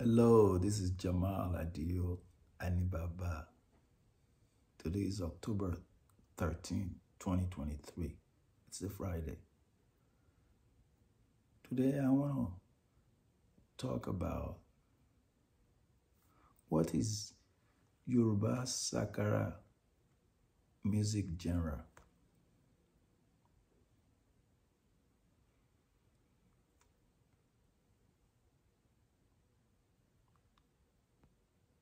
Hello, this is Jammal Adio Anibaba. Today is October 13, 2023. It's a Friday. Today I want to talk about what is Yoruba Sakara music genre.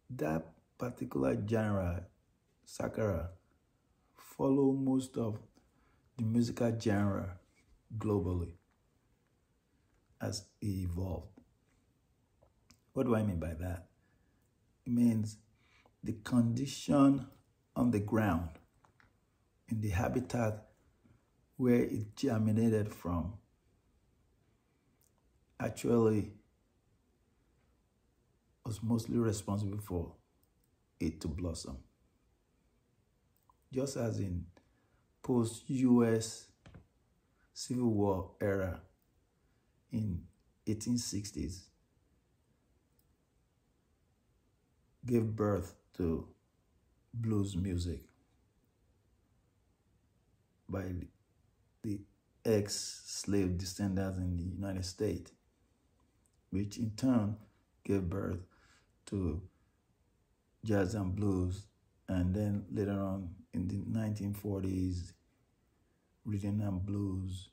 That particular genre, Sakara, follow most of the musical genre globally as it evolved. What do I mean by that? It means the condition on the ground, in the habitat where it germinated from, actually was mostly responsible for it to blossom. Just as in post-US Civil War era in 1860s gave birth to blues music by the ex-slave descendants in the United States, which in turn gave birth to jazz and blues, and then later on in the 1940s, rhythm and blues,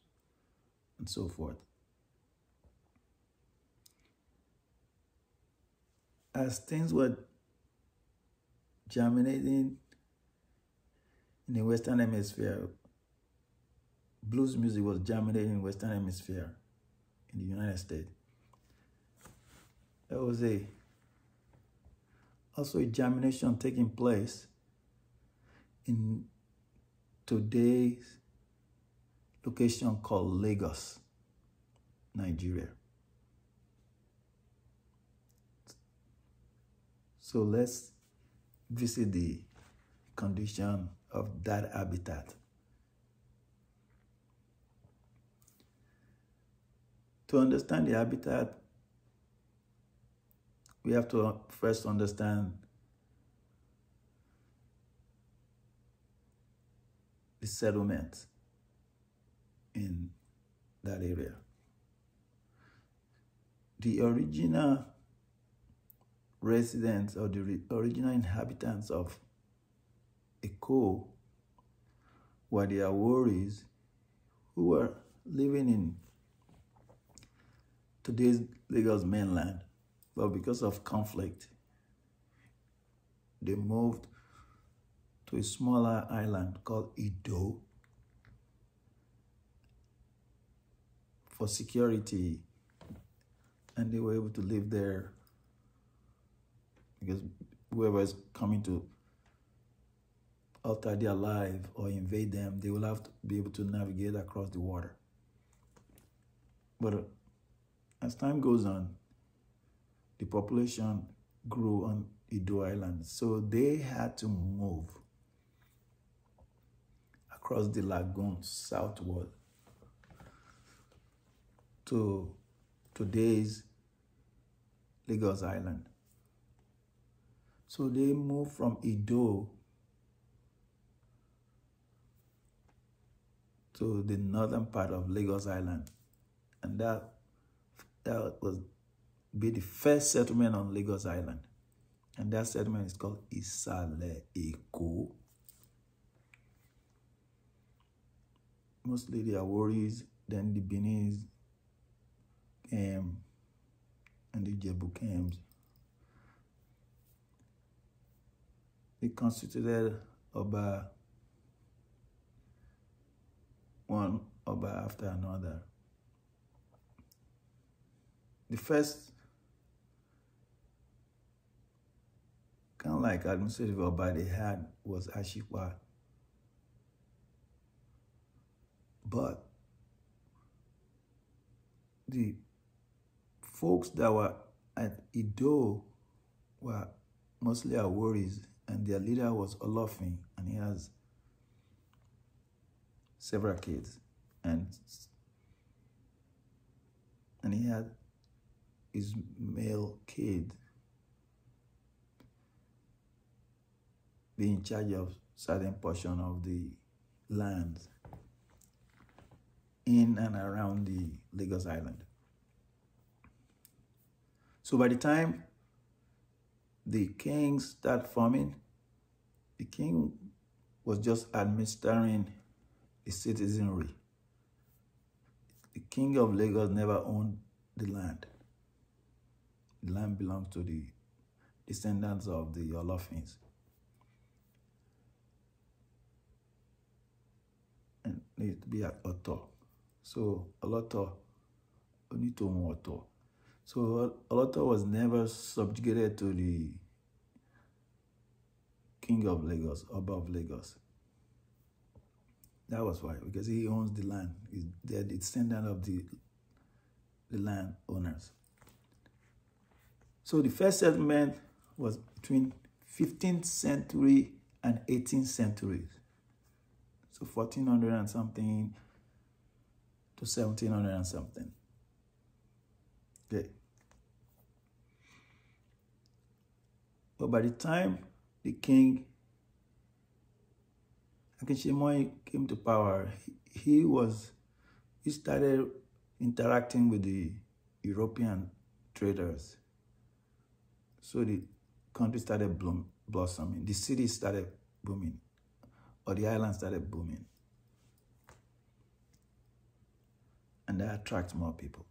and so forth. As things were germinating in the Western Hemisphere, blues music was germinating in the Western Hemisphere in the United States. There was also a germination taking place in today's location called Lagos, Nigeria. So let's visit the condition of that habitat. To understand the habitat, we have to first understand the settlement in that area. The original residents or the original inhabitants of Eko were the Aworis, who were living in today's Lagos mainland. But because of conflict, they moved to a smaller island called Ido for security, and they were able to live there because whoever is coming to alter their life or invade them, they will have to be able to navigate across the water. But as time goes on, the population grew on Ido Island, so they had to move across the lagoon southward to today's Lagos Island. So they moved from Ido to the northern part of Lagos Island, and that was be the first settlement on Lagos Island. And that settlement is called Isale Eko. Mostly the Aworis, then the Benis came, and the Jebu came. They constituted Oba, one Oba after another. The first kind of like administrative Oba they had was Ashikwa. But the folks that were at Ido were mostly Aworis, and their leader was Olofin, and he has several kids, and he had his male kid be in charge of certain portion of the land in and around the Lagos Island. So by the time the kings start forming, the king was just administering the citizenry. The king of Lagos never owned the land. The land belongs to the descendants of the Olofins. And it to be at Oto. So Oloto, Onitomo Oto. So Oloto was never subjugated to the king of Lagos, above Lagos. That was why, because he owns the land. He's the descendant of the land owners. So the first settlement was between 15th century and 18th centuries. So 1400 and something to 1700 and something. Okay. But by the time the king Akinchimoy came to power, he started interacting with the European traders. So the country started blossoming. The city started booming, or the island started booming. And that attracts more people.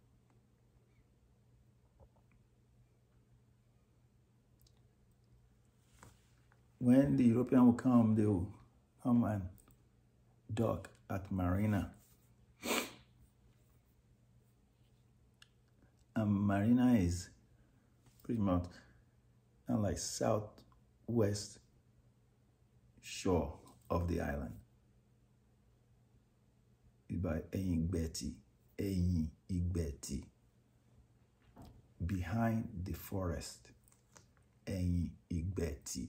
When the European will come, they will come and dock at Marina. And Marina is pretty much like southwest shore of the island. It's by Eyin Igbeti, behind the forest, Eyin Igbeti.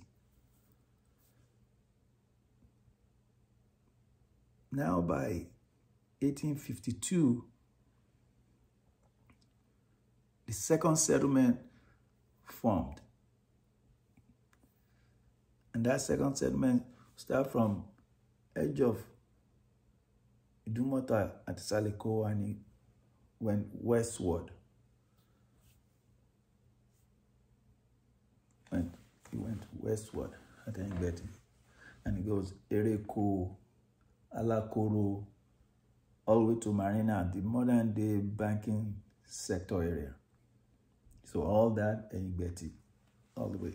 Now by 1852, the second settlement formed. And that second settlement started from edge of Idumota at Saleko, and it went westward. And it went westward at Engbeti. And it goes Ereko, Alakoro, all the way to Marina, the modern day banking sector area. So all that Engbeti, all the way.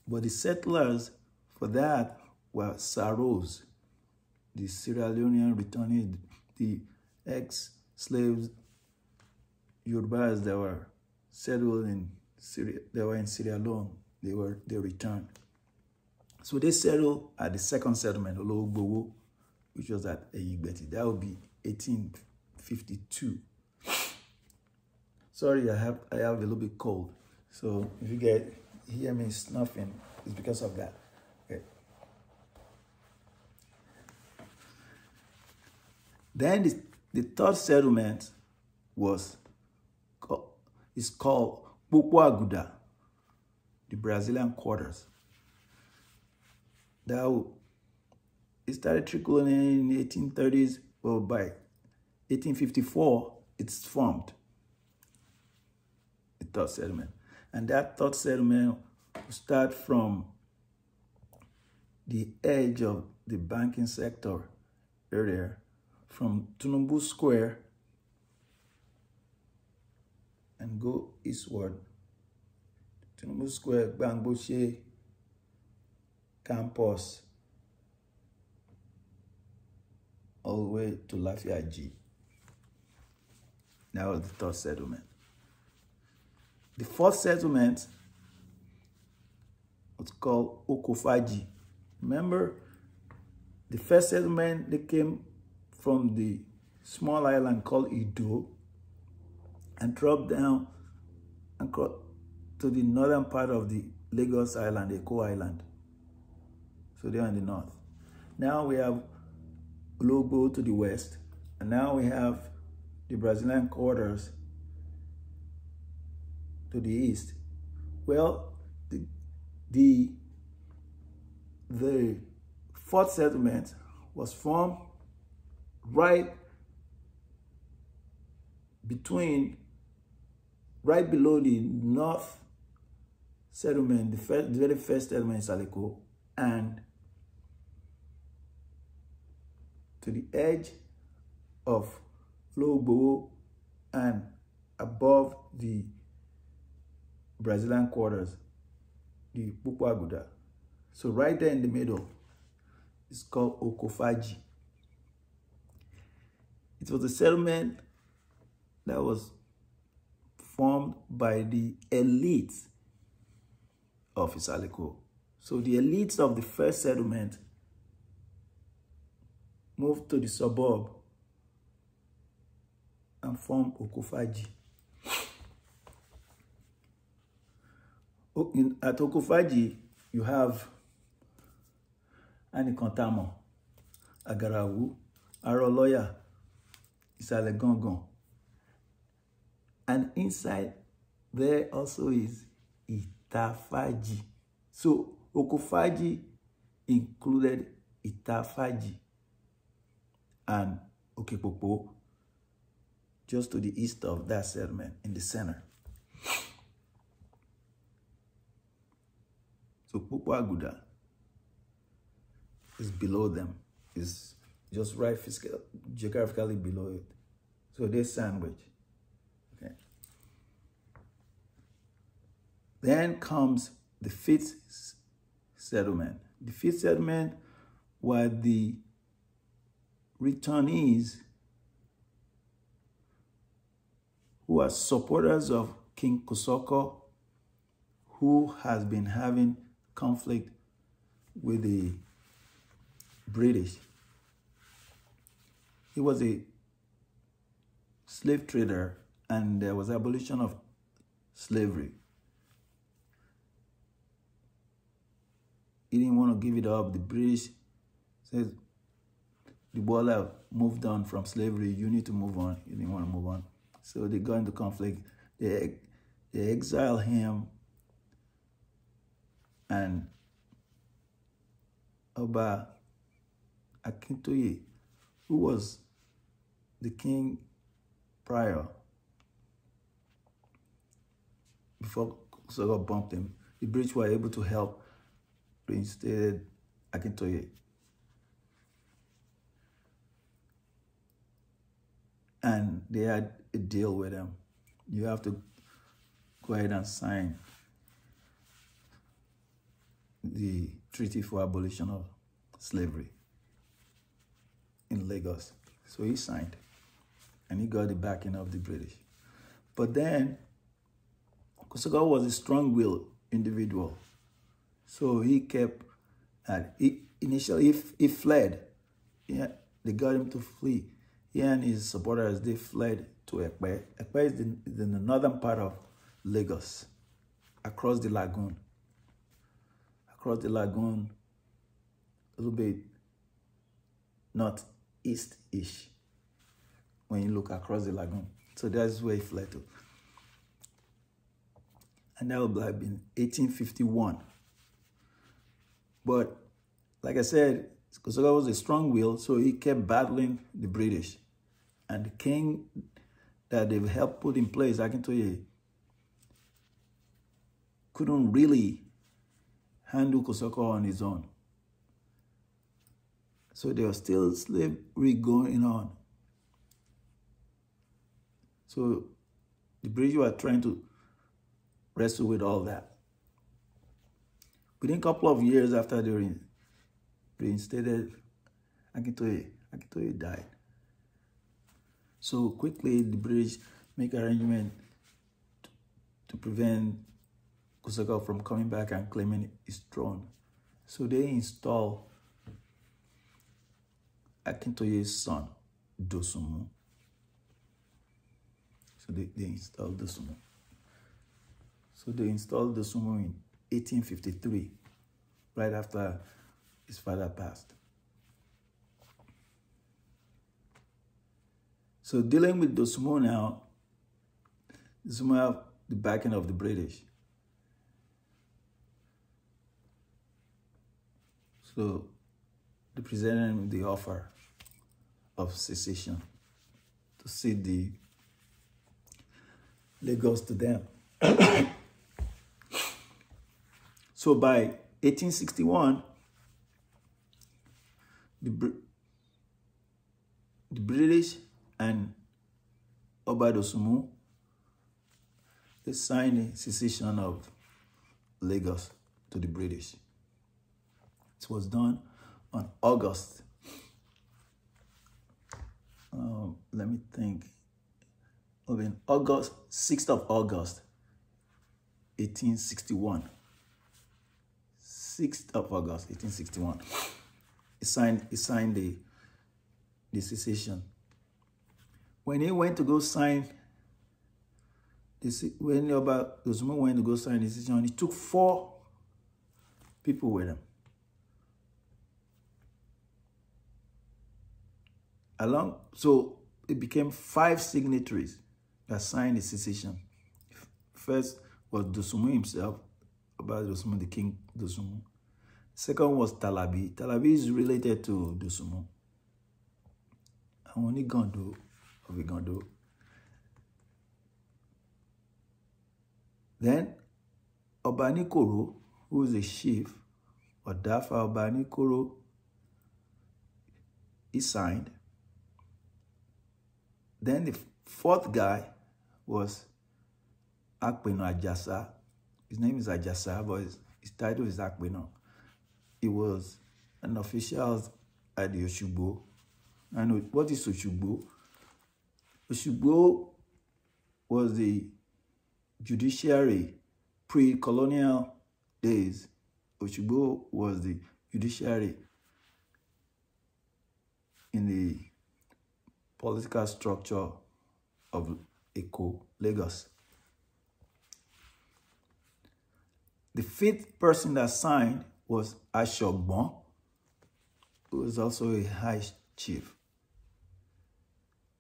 But the settlers for that were Saros, the Sierra Leonean returnees, the ex-slaves, Yorubas that were settled in Syria, they were in Sierra Leone, they returned. So they settled at the second settlement, Ologbowo, which was at Eyigbeti. That would be 1852. Sorry, I have a little bit cold. So if you hear me snuffing, it's because of that. Okay. Then the third settlement is called Pukwaguda, the Brazilian quarters. It started trickling in the 1830s, but by 1854, it's formed, the third settlement. And that third settlement will start from the edge of the banking sector area, from Tinubu Square, and go eastward. Tinubu Square, Bangboche Campus, all the way to Lafayette. That was the third settlement. The fourth settlement was called Okofaji. Remember, the first settlement, they came from the small island called Ido and dropped down and to the northern part of the Lagos Island, Eko Island. So they're in the north. Now we have Ologbo to the west, and now we have the Brazilian quarters to the east. Well, the fourth settlement was formed right below the north settlement, the very first settlement in Saleko, and to the edge of Logbo and above the Brazilian quarters, the Pukwaguda. So right there in the middle is called Orin Faaji. It was a settlement that was formed by the elites of Saleko. So the elites of the first settlement moved to the suburb and formed Orin Faaji. At Orin Faaji, you have Anikontamo, Agarawu, Aroloya, Isale Gongon. And inside there also is Itafaji. So Orin Faaji included Itafaji and Okepopo, just to the east of that settlement in the center. So Pukwaguda is below them, is just right geographically below it. So they sandwich. Okay. Then comes the fifth settlement. The fifth settlement were the returnees who are supporters of King Kosoko, who has been having conflict with the British. He was a slave trader, and there was abolition of slavery. He didn't want to give it up. The British said, the Bola moved on from slavery. You need to move on. He didn't want to move on. So they got into conflict. They exiled him, and Oba Akintoye, who was the king prior, before Kosoko bumped him, the British were able to help reinstate Akintoye. And they had a deal with him. You have to go ahead and sign the Treaty for Abolition of Slavery in Lagos. So he signed, and he got the backing of the British. But then, Kosoko was a strong-willed individual. So he kept, initially he fled. Yeah, they got him to flee. He and his supporters, they fled to Ekpe. Ekpe is in the northern part of Lagos, across the lagoon. Across the lagoon, a little bit northeast-ish, when you look across the lagoon. So that's where he fled to. And that would have been 1851. But, like I said, Kosoko was a strong will, so he kept battling the British. And the king that they've helped put in place, Akintoye, couldn't really handle Kosoko on his own. So there was still slavery going on. So the British were trying to wrestle with all that. Within a couple of years after they reinstated Akintoye, Akintoye died. So quickly the British make arrangement to prevent Kosoko from coming back and claiming his throne. So they install Akintoye's son, Dosunmu. So they installed Dosunmu. So they installed Dosunmu in 1853, right after his father passed. So dealing with Dosunmu now, Dosunmu have the backing of the British. So they presented him the offer of secession to cede the Lagos to them. So by 1861, the British and Oba Dosunmu, they signed the secession of Lagos to the British. It was done on August. Let me think. On August, 6th of August, 1861. 6th of August, 1861. He signed the secession. When he went to go sign, when Oba Dosunmu went to go sign the secession, he took 4 people with him. So it became 5 signatories that signed the secession. First was Dosunmu himself, Oba Dosunmu, the King Dosunmu. Second was Talabi. Talabi is related to Dosunmu. Àwọn Onígàndó of Igando. Then Ọba Nikoro, who is a chief, Ọ̀dáfà Ọba Nikoro, he signed. Then the 4th guy was Akpeno Ajasa. His name is Ajasa, but his title is Akpeno. He was an official at the Oshugbo. And what is Oshugbo? Oshugbo was the judiciary pre-colonial days. Oshugbo was the judiciary in the political structure of Eko, Lagos. The 5th person that signed was Ashogbon, who was also a high chief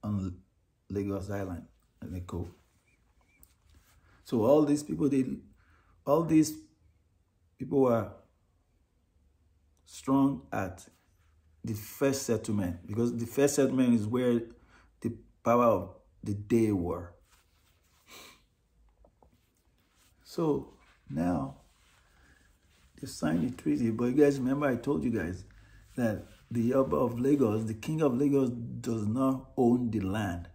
on Lagos Island and Eko. So all these people were strong at the first settlement, because the first settlement is where the power of the day were. So now they signed the treaty, but you guys remember I told you guys that the Oba of Lagos, the King of Lagos, does not own the land.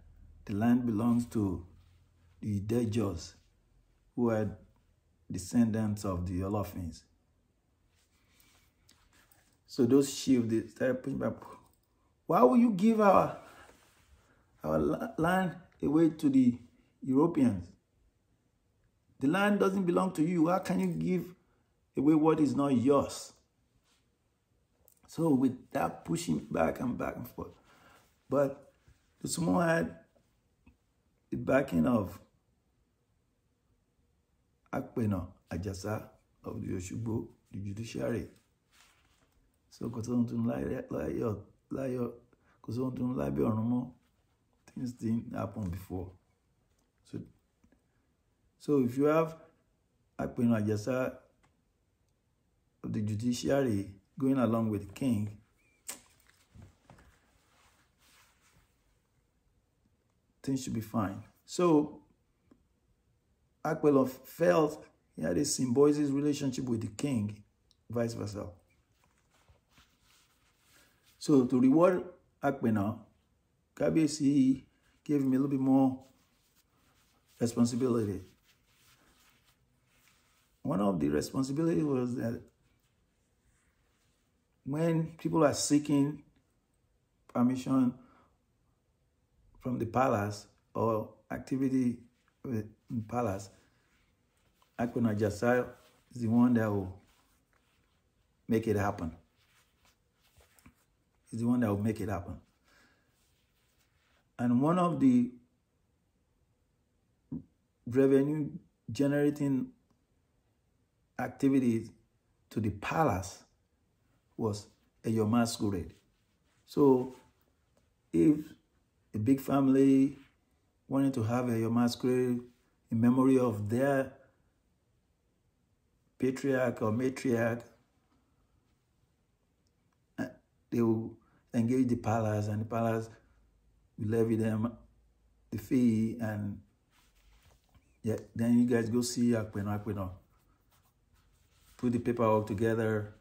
The land belongs to the Dejos, who are descendants of the Olofins. So those chiefs, they started pushing back. Why would you give our land away to the Europeans? The land doesn't belong to you. How can you give away what is not yours? So with that pushing back and forth. But the Sumo had the backing of Akpeno Ajasa of the Oshugbo, the judiciary. So things didn't happen before. So if you have Akpeno Ajasa of the judiciary going along with the king, things should be fine. So Akpeno felt he had a symbiosis relationship with the king, vice versa. So to reward Akpeno, Kabiyesi gave him a little bit more responsibility. One of the responsibilities was that when people are seeking permission from the palace or activity in the palace, Akpeno Ajasa is the one that will make it happen. He's the one that will make it happen. And one of the revenue generating activities to the palace was a masquerade. So if a big family wanted to have a masquerade in memory of their patriarch or matriarch. They will engage the palace, and the palace will levy them the fee, and yeah, then you guys go see Akpeno. Put the paperwork together,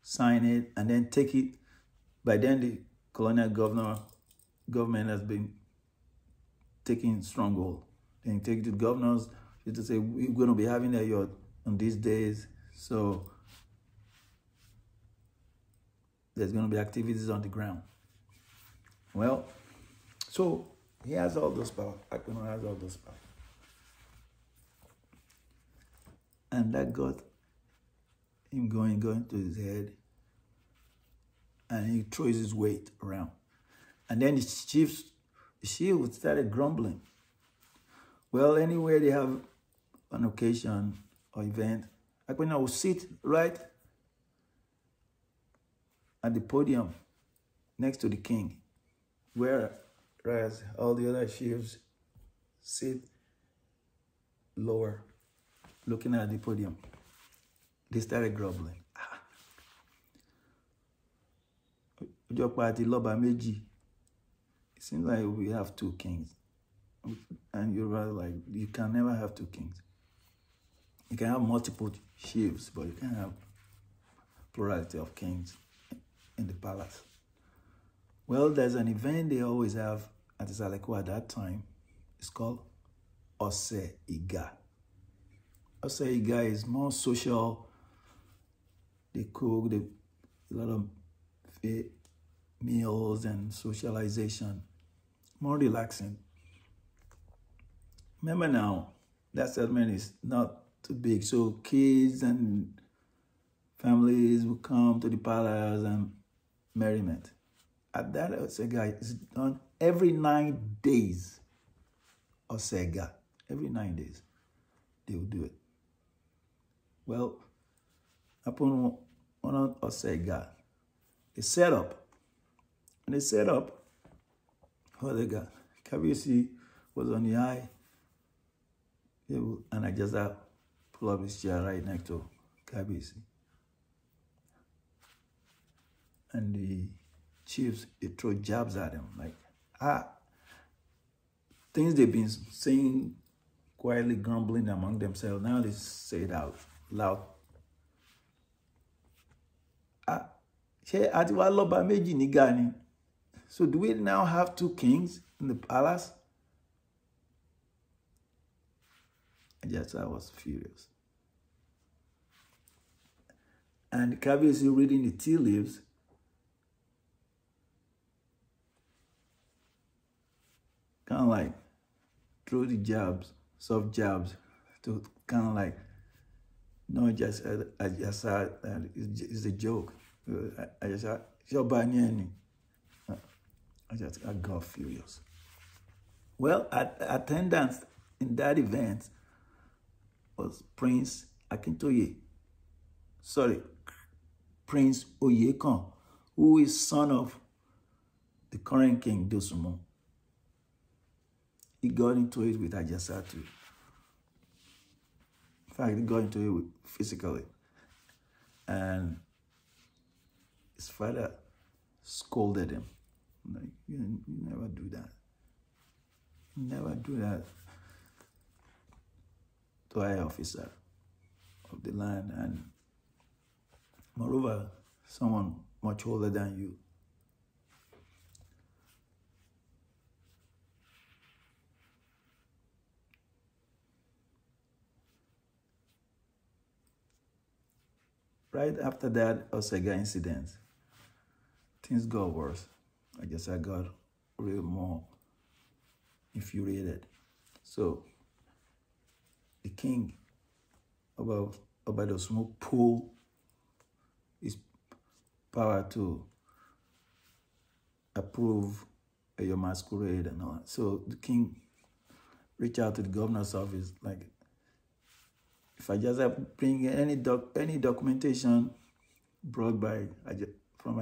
sign it, and then take it. By then, the colonial government has been taking stronghold. Then take it to the governors to say, we're going to be having a yacht on these days, so there's going to be activities on the ground. Well, so he has all those power. Akpeno has all those power. And that got him going to his head, and he throws his weight around. And then the chief started grumbling. Well, anywhere they have an occasion or event, Akpeno will sit right at the podium next to the king, whereas all the other chiefs sit lower, looking at the podium. They started grumbling. It seems like we have two kings. And you're right, like, you can never have two kings. You can have multiple chiefs, but you can't have plurality of kings in the palace. Well, there's an event they always have at Isaleko at that time. It's called Ose Iga. Ose Iga is more social. They cook, a lot of meals and socialization. More relaxing. Remember now, that settlement is not too big, so kids and families will come to the palace and merriment. At that Osega, it's done every 9 days. Osega, every 9 days, they will do it. Well, upon one Osega, they set up. And they set up, Osega, Kabisi was on the eye, and I just pull up his chair right next to Kabisi. And the chiefs, they throw jabs at him, like, things they've been saying, quietly grumbling among themselves, now they say it out loud. So do we now have two kings in the palace? I was furious. And Kabisi reading the tea leaves, kind of like throw the jabs, soft jabs, to kind of like, no, it's a joke. I got furious. Well, attendance in that event was Prince Oyekan, who is son of the current king, Dosunmu. He got into it with Ajasa too. In fact, he got into it physically. And his father scolded him. Like, you never do that. You never do that to a high officer of the land. And moreover, someone much older than you. Right after that Osega incident, things got worse. I got real more infuriated. So the king about the smoke pull his power to approve your masquerade and all that. So the king reached out to the governor's office, like, if I just have bring any documentation brought by from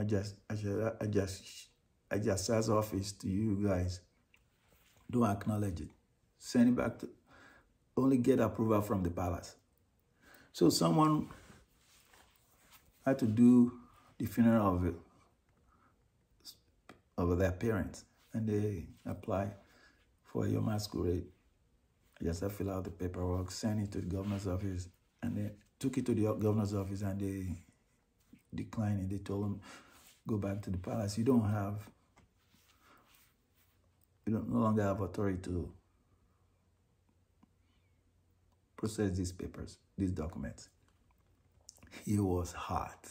Ajasa's office to you guys, don't acknowledge it. send it back to, only get approval from the palace. So someone had to do the funeral of their parents, and they apply for your masquerade. I just fill out the paperwork, send it to the governor's office, and they took it to the governor's office, and they declined it. They told them, go back to the palace. You don't no longer have authority to process these papers, these documents. He was hot.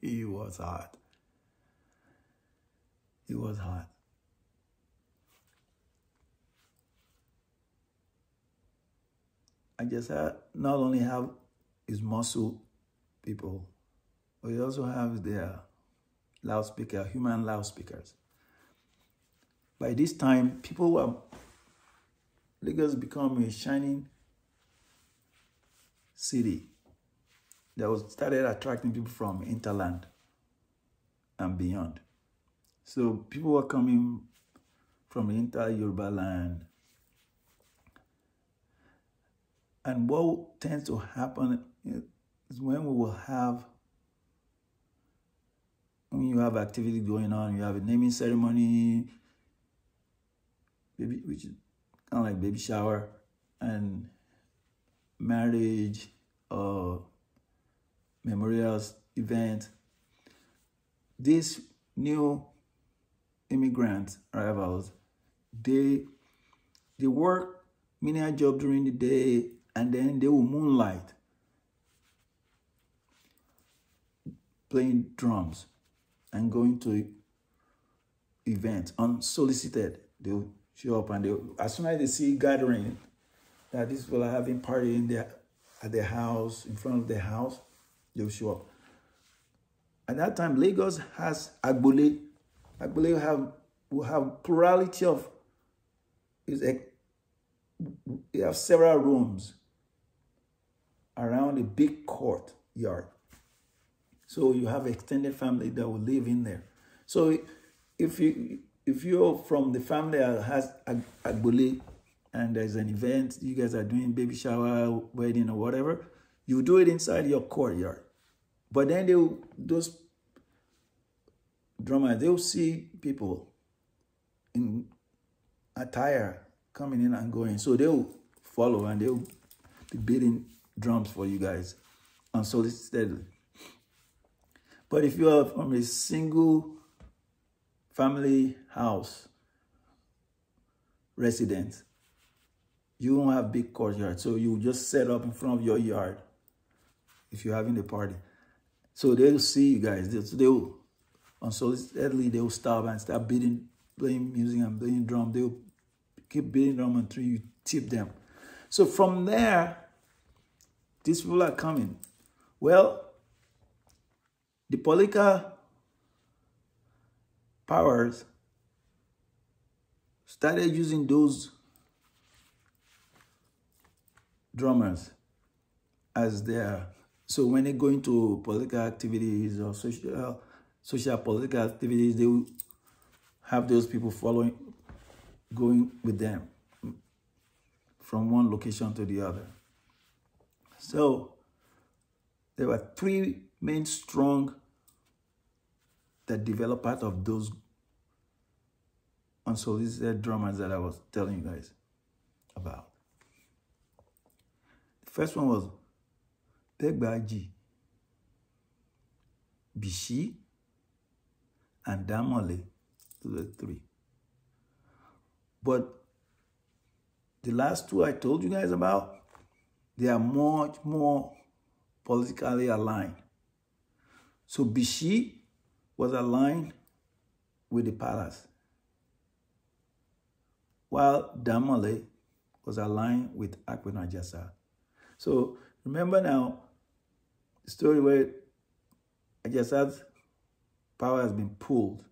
He was hot. He was hot. I just not only have his muscle people, but he also have their loudspeaker, human loudspeakers. By this time, Lagos become a shining city that started attracting people from hinterland and beyond. So people were coming from the entire Yoruba land. And what tends to happen is when you have activity going on, you have a naming ceremony, which is kind of like baby shower, and marriage or memorial event. These new immigrant arrivals, they work menial job during the day, and then they will moonlight playing drums and going to events unsolicited. They'll show up, and as soon as they see gathering, that these people are having party at their house, in front of their house, they'll show up. At that time, Lagos has Agbole. Agbole will have plurality of, they have several rooms around a big courtyard. So you have extended family that will live in there. So if you're from the family that has Agbole, and there's an event, you guys are doing baby shower, wedding, or whatever, you do it inside your courtyard. But then those drummers, they'll see people in attire coming in and going. So they'll follow, and they'll be beating drums for you guys unsolicited. But if you are from a single family house residence, you won't have big courtyard. So you just set up in front of your yard if you're having a party. So they'll see you guys. They'll unsolicitedly, they'll stop and start playing music and playing drum. They'll keep beating drum until you tip them. So from there, these people are coming. Well, the political powers started using those drummers as their, so when they go into political activities or social political activities, they will have those people going with them from one location to the other. So there were three main strong that developed out of those unsolicited drummers that I was telling you guys about. The first one was Begbaji, Bishi, and Damale, to the three. But the last two I told you guys about, they are much more politically aligned. So Bishi was aligned with the palace, while Damale was aligned with Akwenajasa. So remember now the story where Ajasa's power has been pulled.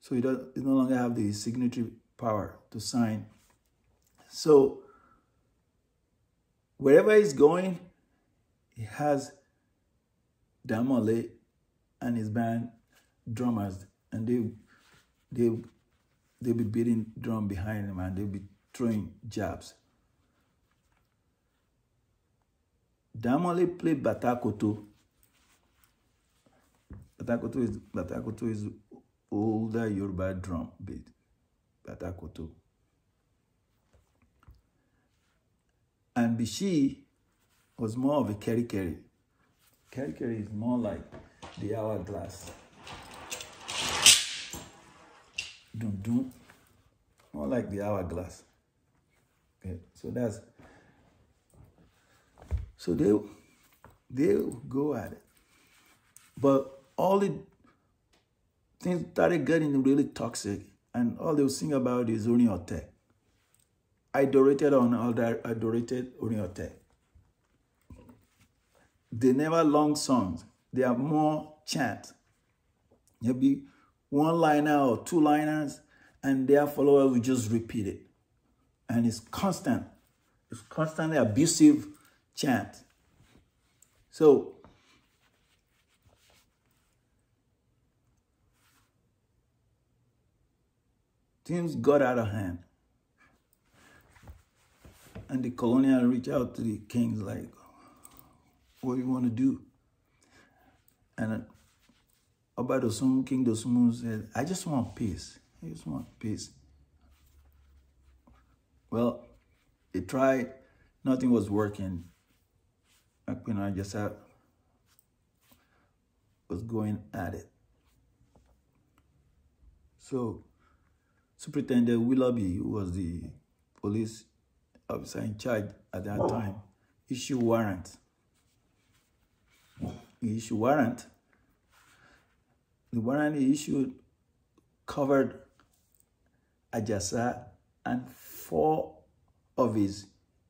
So he no longer have the signatory power to sign. So wherever he's going, he has Damale and his band drummers, and they they'll be beating drum behind him and they'll be throwing jabs. Jammal played Batakoto. Batakoto is older Yoruba drum beat. Batakoto. And Bishi was more of a keri-keri. Keri-keri is more like the hourglass. Dum-dum. More like the hourglass. Okay, so they'll go at it. But all the things started getting really toxic, and all they'll sing about is Orin Ote. Adorated Orin Ote. They never long songs. They are more chant. There'll be one liner or two liners, and their followers will just repeat it. And it's constant. It's constantly abusive chant. So things got out of hand. And the colonial reached out to the kings like, what do you want to do? And Obadosum, King Dosumu said, I just want peace. I just want peace. Well, they tried. Nothing was working. Akpina Ajasa was going at it. So, Superintendent Willoughby, who was the police officer in charge at that time, issued warrant. He issued warrant. The warrant he issued covered Ajasa and 4 of his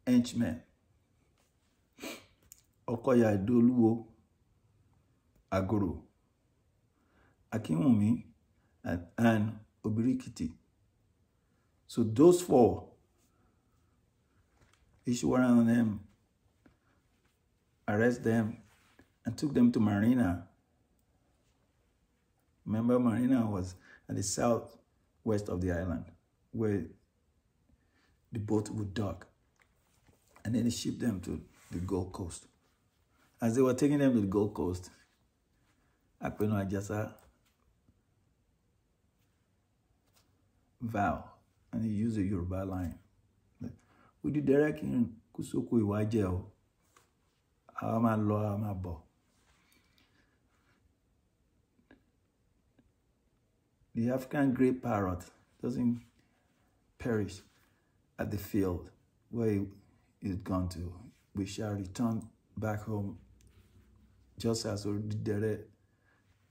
henchmen. Okoya Oluwa, Agoro, Akinwumi, and Obirikiti. So those 4 issued warrant on them, arrest them, and took them to Marina. Remember, Marina was at the southwest of the island, where the boat would dock. And then they shipped them to the Gold Coast. As they were taking them to the Gold Coast, Akpeno Ajasa vow, and he used a Yoruba line. Would you direct in Kusoku Iwajeo? Ama lo ama bo. The African grey parrot doesn't perish at the field where it's gone to. We shall return back home, just as the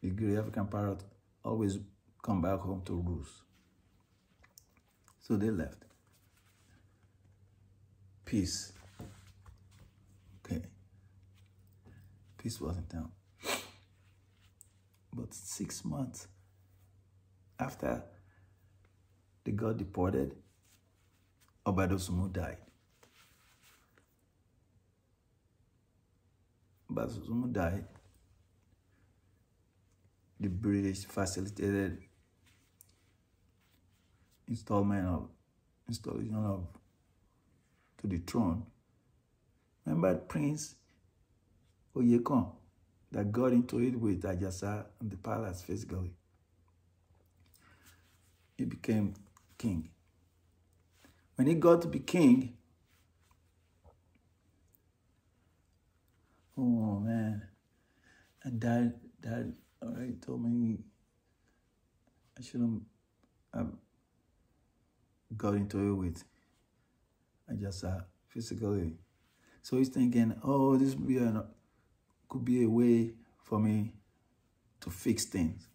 grey African parrot always come back home to roost. So they left. Peace. Okay. Peace was in town. But 6 months after they got deported, Obadosumu died. Obadosumu died. The British facilitated installation of to the throne. Remember Prince Oyekon that got into it with Ajasa in the palace physically? He became king. When he got to be king, oh man, and Dad already told me I shouldn't have got into it with Ajasa physically. So he's thinking, oh, this could be a way for me to fix things.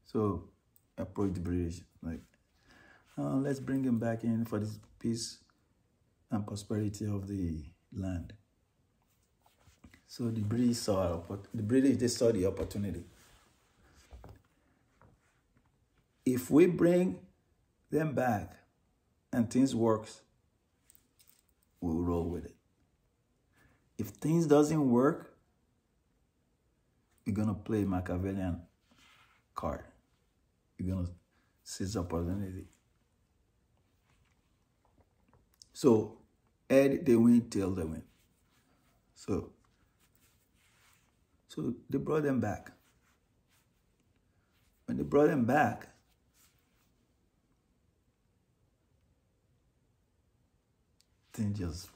So I approached the British, like, let's bring him back in for this peace and prosperity of the land. So the British saw the opportunity. If we bring them back and things works, we'll roll with it. If things doesn't work, we're gonna play Machiavellian card. We're gonna seize opportunity. So, head they win, tail they win. So they brought them back. When they brought them back, things just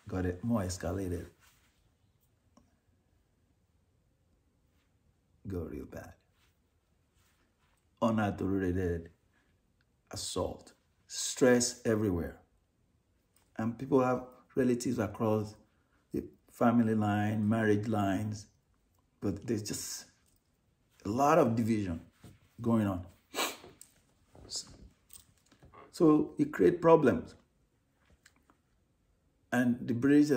got it more escalated. Got real bad. Unadulterated assault. Stress everywhere. And people have relatives across the family line, marriage lines, but there's just a lot of division going on. So it creates problems. And the British,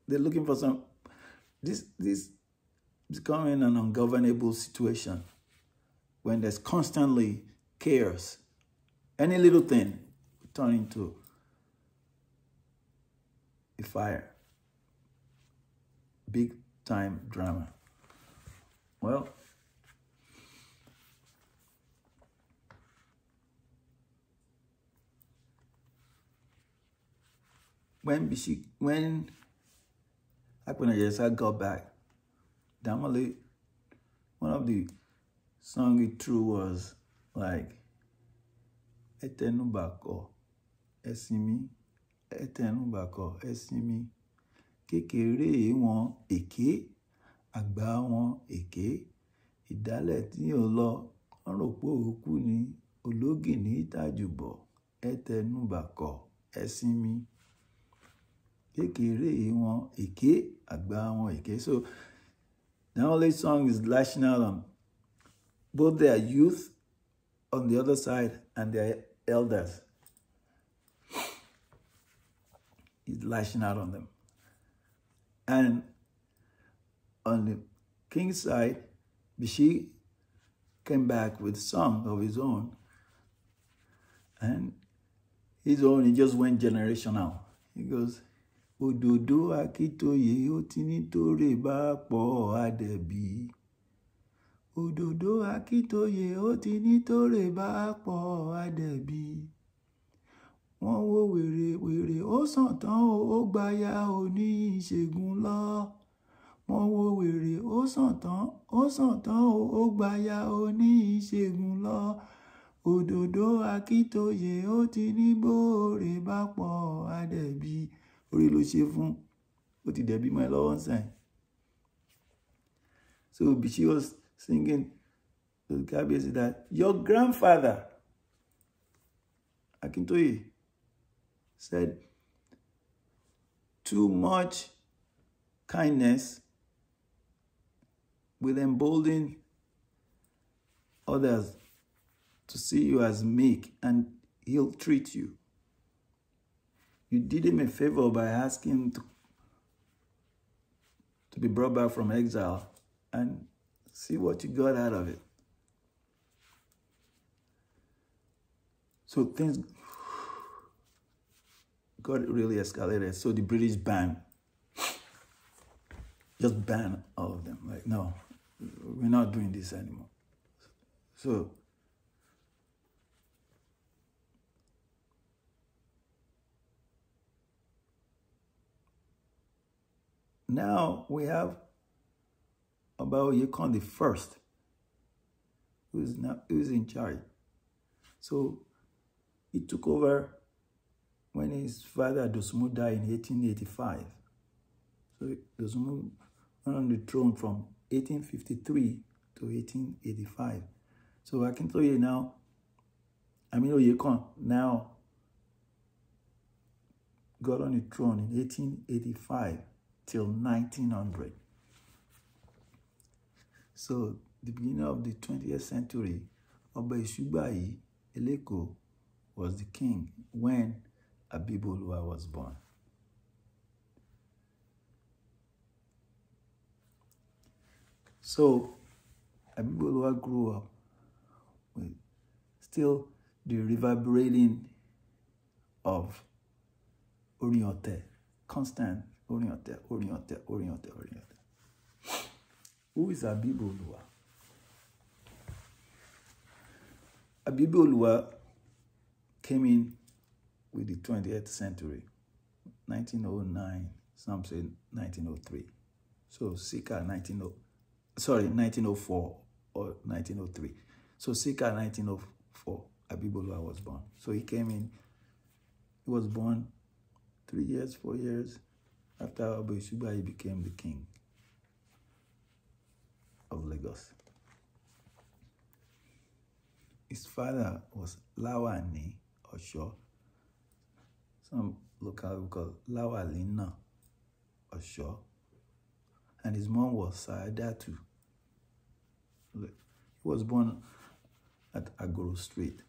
they're looking for some, this is becoming an ungovernable situation when there's constantly chaos. Any little thing will turn into a fire. Big time drama. Well, when Akpenajesa got back, Jammal, one of the songs he threw was like, Etenubako, Esimi, Etenubako, Esimi, Kékeré wọn èké, àgbà wọn èké, ìdálẹ̀ tí ò lọ, wọ́n rò pé òkú ni, ológìní tàjùbọ̀, Etenubako, Esimi. Kékeré wọn èké, àgbà wọn èké. So the only song is lashing out on both their youth on the other side and their elders. He's lashing out on them. And on the king's side, Bishi came back with a song of his own. And his own, he just went generational. He goes, Òdòdó Akíntóyè ó ti nítorí bá pọ̀ àdẹ̀bí. Òdòdó Akíntóyè ó ti nítorí bá pọ̀ àdẹ̀bí. Wọ́n wò wèrè ó sàn tán ó gbaya oní ìṣègùn lọ. Wọ́n wò wèrè ó sàn tán ó gbaya oní ìṣègùn lọ. Òdòdó Akíntóyè ó ti ní bóore bá pọ̀ àdẹ̀bí. Orí ló ṣe fún, ó ti dẹ̀bí mọ́ ẹ lọ́wọ́ nsìn. So Bishi was singing to the Kábíyèsí that your grandfather, Akíntóyè, said too much kindness will embolden others to see you as meek, and he'll treat you. You did him a favor by asking him to be brought back from exile, and see what you got out of it. So things got really escalated. So the British just banned all of them. Like, no, we're not doing this anymore. So now we have about Yekon the first, who's in charge. So he took over when his father Dosunmu died in 1885. So Dosunmu went on the throne from 1853 to 1885. So Akíntóyè now, Yekon now got on the throne in 1885 till 1900. So the beginning of the 20th century, Oba Isugbayi Eleko was the king when Abibu Oluwa was born. So Abibu Oluwa grew up with still the reverberating of Orin, constant Orin. Who is Abibu Oluwa? Abibu Oluwa came in with the 20th century, 1909, some say 1903. So Sakara 1904 or 1903. So Sakara 1904, Abibu Oluwa was born. So he came in, he was born 3 years, 4 years after Oba Isuba, he became the king of Lagos. His father was Lawani Osho. Some local will call Lawalina Osho. And his mom was Saadatu. He was born at Agoro Street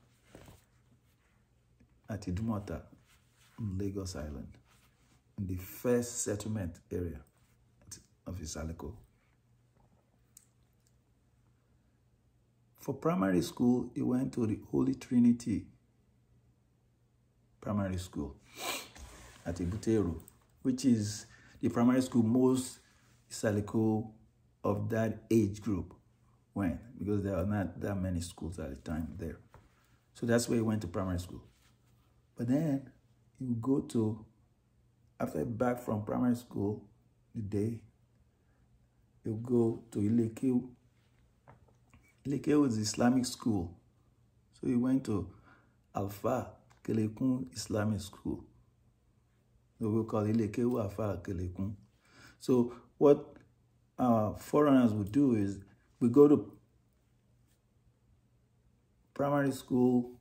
at Idumota in Lagos Island, in the first settlement area of Isaleko. For primary school, he went to the Holy Trinity Primary School at Ibuteru, which is the primary school most Isaleko of that age group went, because there are not that many schools at the time there. So that's where he went to primary school. But then he would go to, after back from primary school, the day, he would go to Ilekeu. Ilekeu was Islamic school. So he went to Alfa Kelekun Islamic School. So we call Ilekeu Alfa Kelekun. So what foreigners would do is, we go to primary school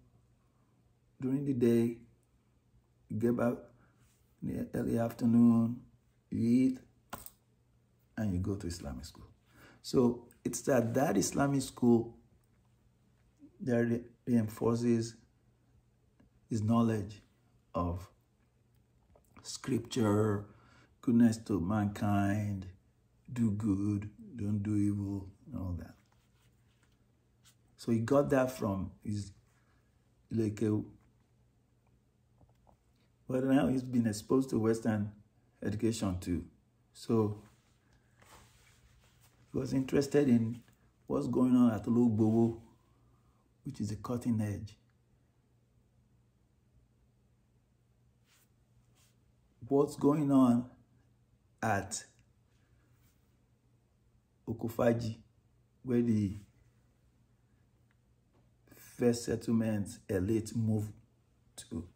during the day, you get back in the early afternoon, you eat, and you go to Islamic school. So it's that Islamic school that reinforces his knowledge of scripture, goodness to mankind, do good, don't do evil, and all that. So he got that from his Ilekeu. But now he's been exposed to Western education too. So he was interested in what's going on at Ologbowo, which is a cutting edge. What's going on at Okofaji, where the first settlement elite moved to.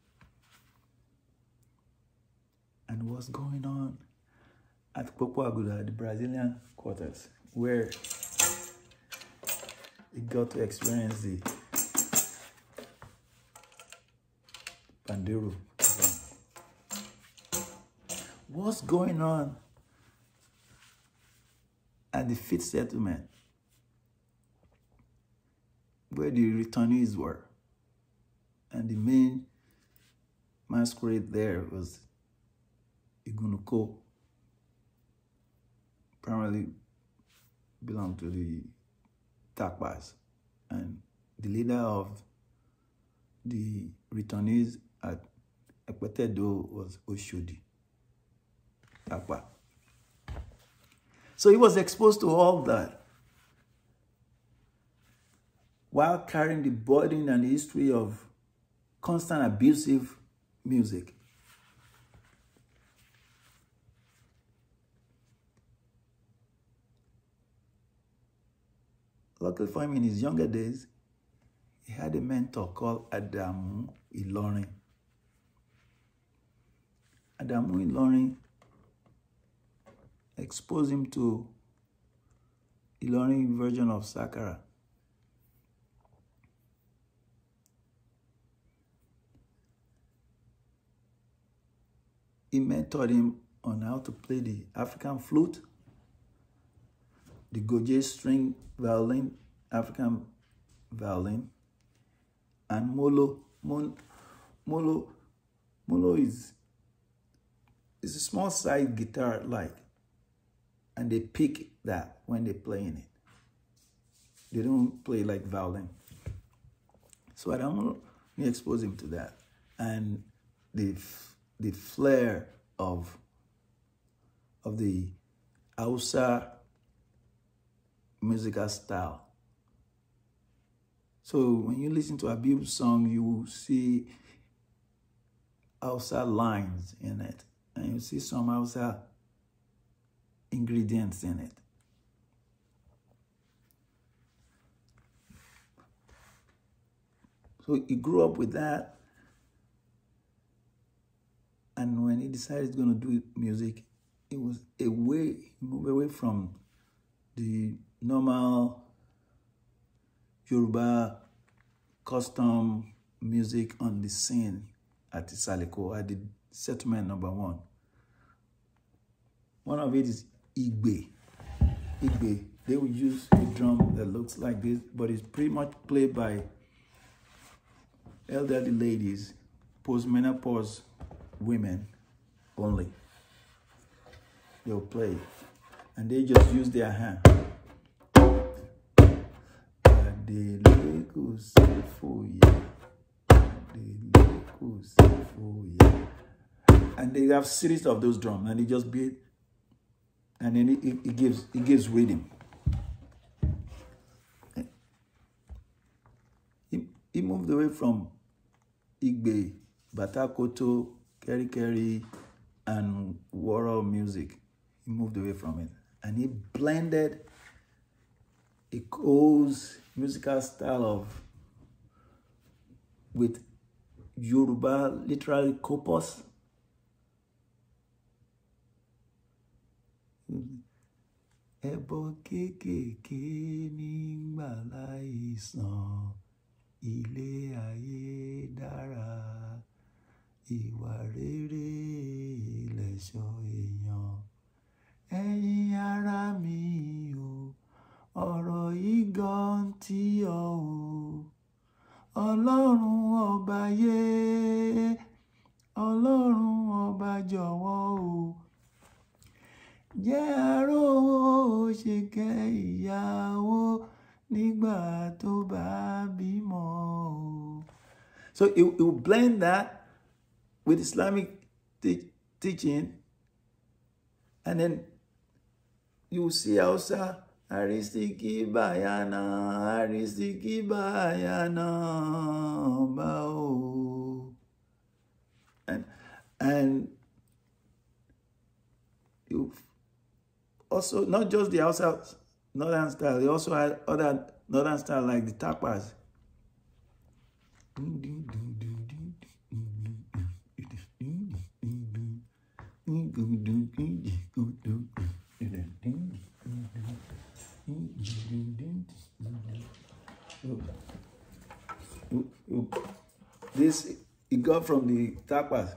And what's going on at Popo Aguda, the Brazilian quarters, where he got to experience the Pandero. What's going on at the fifth settlement, where the returnees were? And the main masquerade there was Igunuko, primarily belonged to the Takbas, and the leader of the returnees at Ekwetedo was Oshodi Takba. So he was exposed to all that while carrying the burden and the history of constant abusive music. Luckily for him, in his younger days, he had a mentor called Adamu Ilorin. Adamu Ilorin exposed him to Ilorin version of Sakara. He mentored him on how to play the African flute, the Goje string violin, African violin, and Molo. Molo is a small side guitar like, and they pick that when they're playing it. They don't play like violin. So I don't expose him to that. And the flair of the Hausa musical style. So when you listen to Abibu's song, you will see Hausa lines in it, and you see some Hausa ingredients in it. So he grew up with that. And when he decided he's going to do music, it was he moved away from the normal Yoruba custom music on the scene at Isaleko, at the settlement number 1. One of it is Igbe. Igbe. They will use a drum that looks like this, but it's pretty much played by elderly ladies, postmenopause women only. They'll play it. And they just use their hand. And they have series of those drums, and they just beat, and then it gives rhythm. He moved away from Igbe, Batakoto, Keri, and Woro music. He moved away from it. And he blended a Iko's musical style with Yoruba, literally corpus. Ẹbọ kékèké nígbà láìsàn, ilé ayé dára, ìwà rere lẹ̀ṣọ́ èèyàn. Ẹ̀yin ará mi o, ọ̀rọ̀ yìí gan tí ọ o. Ọlọ́run ọba yé, Ọlọ́run ọba jọ̀wọ́ o. Jẹ́ arówó ṣèkẹ́ ìyàwó nígbà tó bá bímọ o. So it will blend that with Islamic teaching, and then you will see Hausa, Arisiki bayana bao. And you also, not just the Hausa northern style, they also had other northern style like the tapas. This it got from the tapas.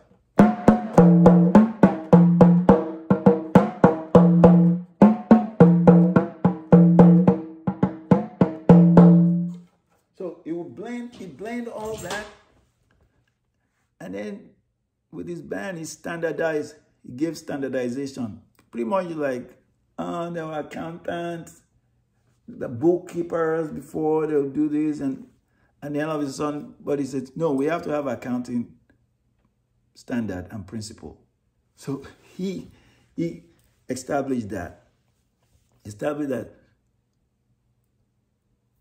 So it will blend all that, and then with his band, he standardized. He gave standardization. Pretty much like there were accountants, the bookkeepers before they'll do this, and then all of a sudden, but he said, no, we have to have accounting standard and principle. So he established that.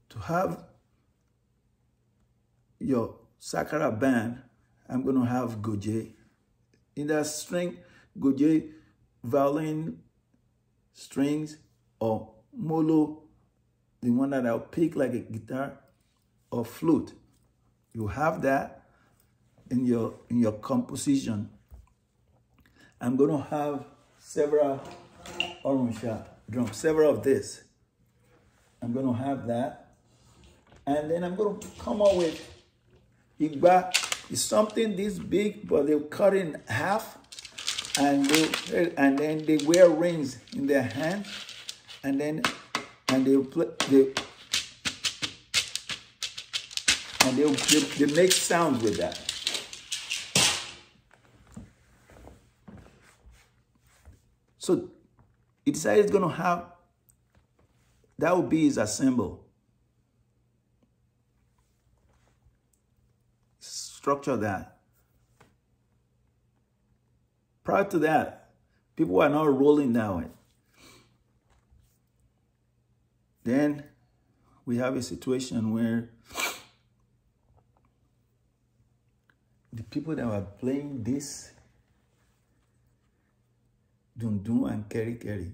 To have your Sakara band, I'm going to have Goje. In that string, Goje, violin, strings, or molo, the one that I'll pick like a guitar, or flute. You have that in your composition. I'm going to have several Oruncha drums, several of this. I'm going to have that. And then I'm going to come up with Igba. It's something this big, but they'll cut it in half, and then they wear rings in their hand, and they'll play. They make sounds with that. So he decided he's going to have, that would be his assemble. Structure that. Prior to that, people are not rolling that way. Then we have a situation where the people that were playing this dun and keri,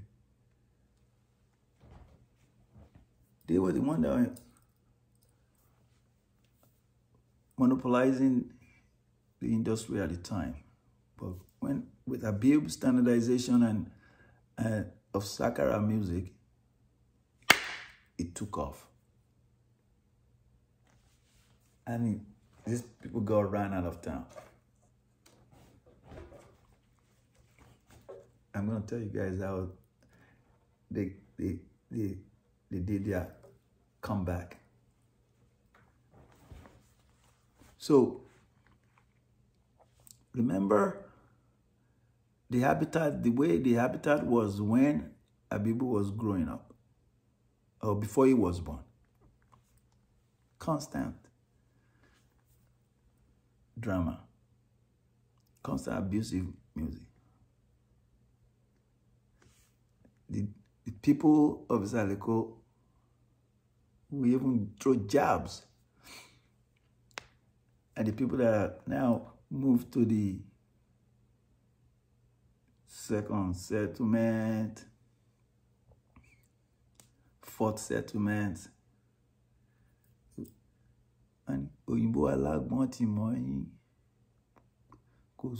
they were the one that were monopolizing the industry at the time. But when with Abibu standardization and of Sakara music, it took off. And these people got ran out of town. I'm gonna tell you guys how they did their comeback. So remember the way the habitat was when Abibu was growing up, or before he was born. Constant drama, constant abusive music. The people of Zaleko will even throw jabs at the people that are now moved to the second settlement, fourth settlement. And Oyinbo alágbọ̀n ti mọ̀ yín, kò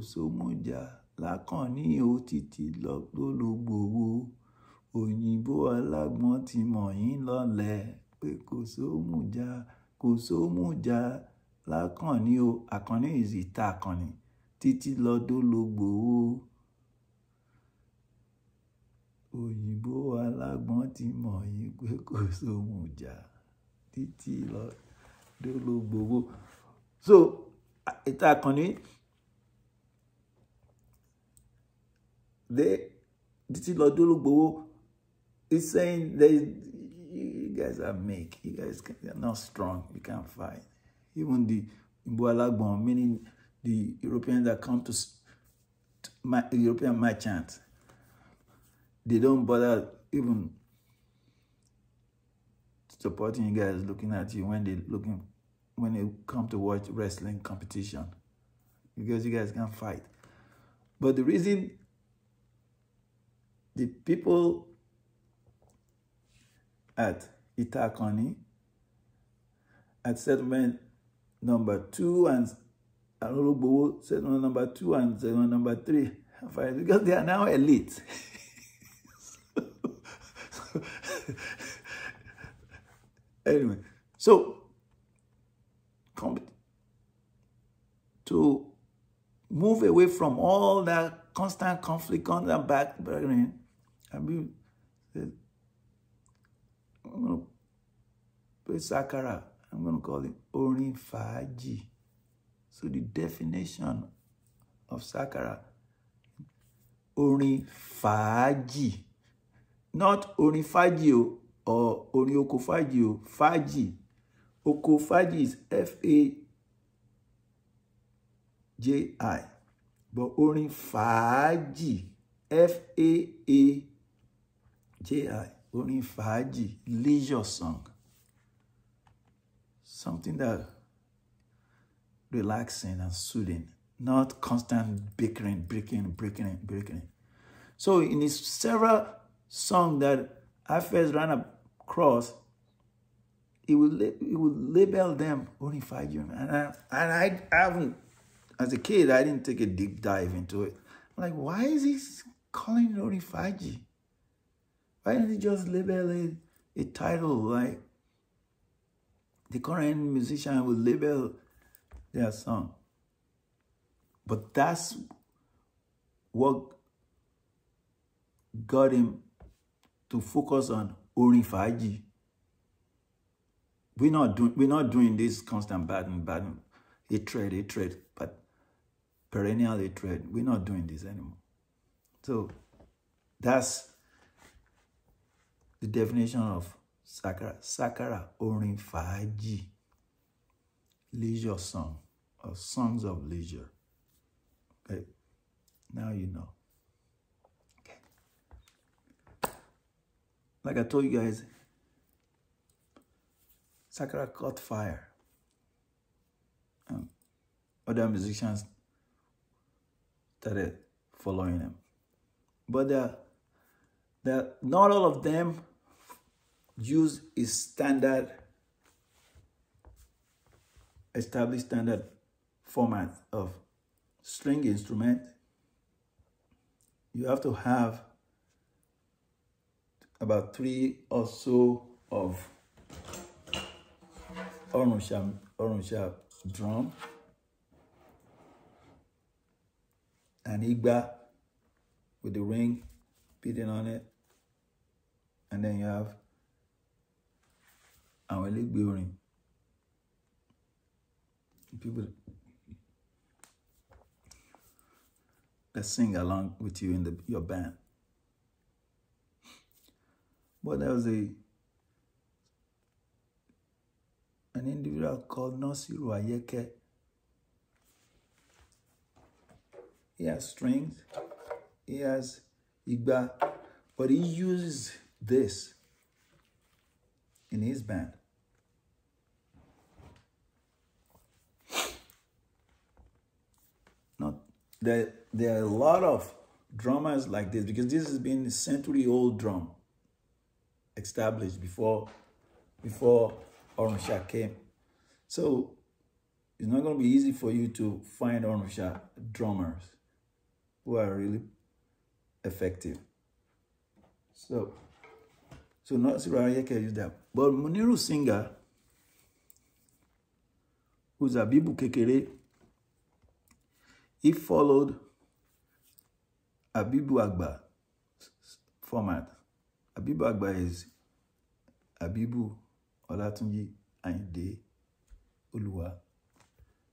sómùjà lákànní o títí lólógbòwò. Oyinbo alágbọ̀n ti mọ̀ yín lọ́lẹ̀ pé kò sómùjà lákànní o. Àkànní is ìta àkànní títí lólógbòwò. Oyinbo alágbọ̀n ti mọ̀ yín pé kò sómùjà títí lólógbòwò. So ìta àkànní, títí lólógbòwò is saying that you guys are meek, you guys are not strong, you can't fight. Even the Imbo-Alagbon, meaning the Europeans that come to European merchants, they don't bother even supporting you guys, looking at you when they come to watch wrestling competition, because you guys can't fight. But the reason the people at Itakoni, at settlement number 2 and Alolobo, settlement number 2 and settlement number 3, because they are now elite. Anyway, so to move away from all that constant conflict, constant backburning, I'm going to play Sakara. I'm going to call it Orin Faaji. So the definition of Sakara, Orin Faaji, not Orin Faaji or Orin Oko Faaji, Faaji. Oko Faaji is F-A-J-I. But Orin Faaji, F-A-A-J-I. Orin Faaji, leisure song. Something that relaxing and soothing, not constant bickering, breaking. So in his several songs that I first ran across, he would label them Orin Faaji. And I haven't, as a kid, I didn't take a deep dive into it. I'm like, why is he calling it Orin Faaji? Why didn't he just label a title like the current musician will label their song? But that's what got him to focus on Orin Faaji. We're not doing this constant battle, hatred, but perennial hatred. We're not doing this anymore. So that's the definition of Sakara. Sakara, Orin Faaji, leisure song, or songs of leisure. Okay, now you know. Okay, like I told you guys, Sakara caught fire. other musicians started following him. But not all of them use his established standard format of string instrument. You have to have about 3 or so of Oruncha drum, an igba with the ring beating on it, and then you have our ring. People that sing along with you in your band. But there was an individual called Nasiru Ayeke. He has strings, he has igba, but he uses this in his band. There are a lot of drummers like this, because this has been a century-old drum established before Oruncha came. So it's not going to be easy for you to find Oruncha drummers who are really effective. So not Ayeke use that. But Muniru Singer, who's Abibu Kekere, he followed Abibu Agba format. Abibu Agba is Abibu Olatunji Ayinde Oluwa.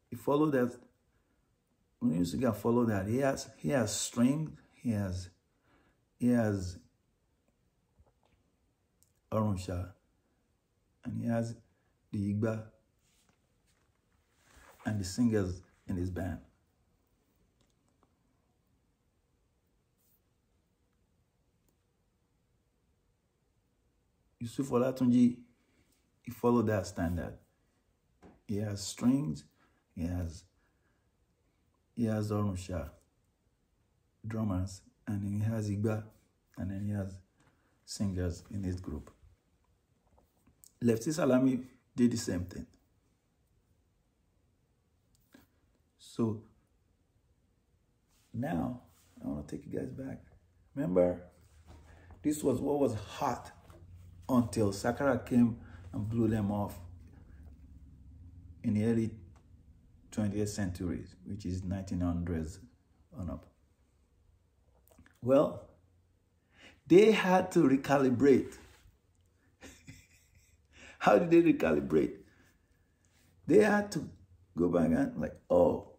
He followed that. When you used to follow that, he has string, he has Oruncha, and he has the igba and the singers in his band. Yusuf Olatunji, he followed that standard. He has strings, he has Oruncha drummers, and then he has igba, and then he has singers in his group. Lefty Salami did the same thing. So now I want to take you guys back. Remember, this was what was hot until Sakara came and blew them off in the early 20th century, which is 1900s on up. Well, they had to recalibrate. How did they recalibrate? They had to go back and like, oh,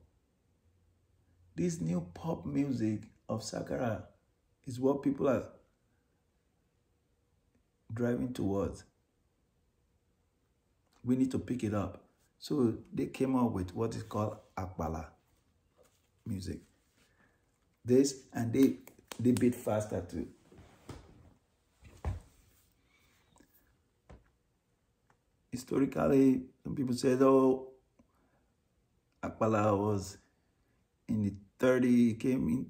this new pop music of Sakara is what people are driving towards. We need to pick it up. So they came up with what is called Akbala music. This, and they beat faster too. Historically, some people said, oh, Akbala was in the 30s, came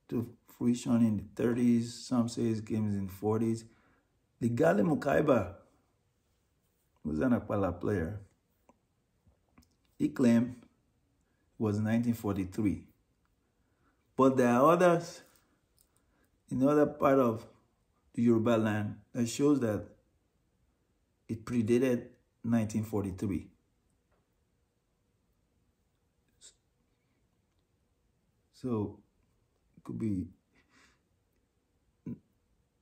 into fruition in the 30s. Some say it came in the 40s. The Gali Mukaiba was an Akbala player. He claimed it was 1943. But there are others in the other part of the Yoruba land that shows that it predated 1943. So it could be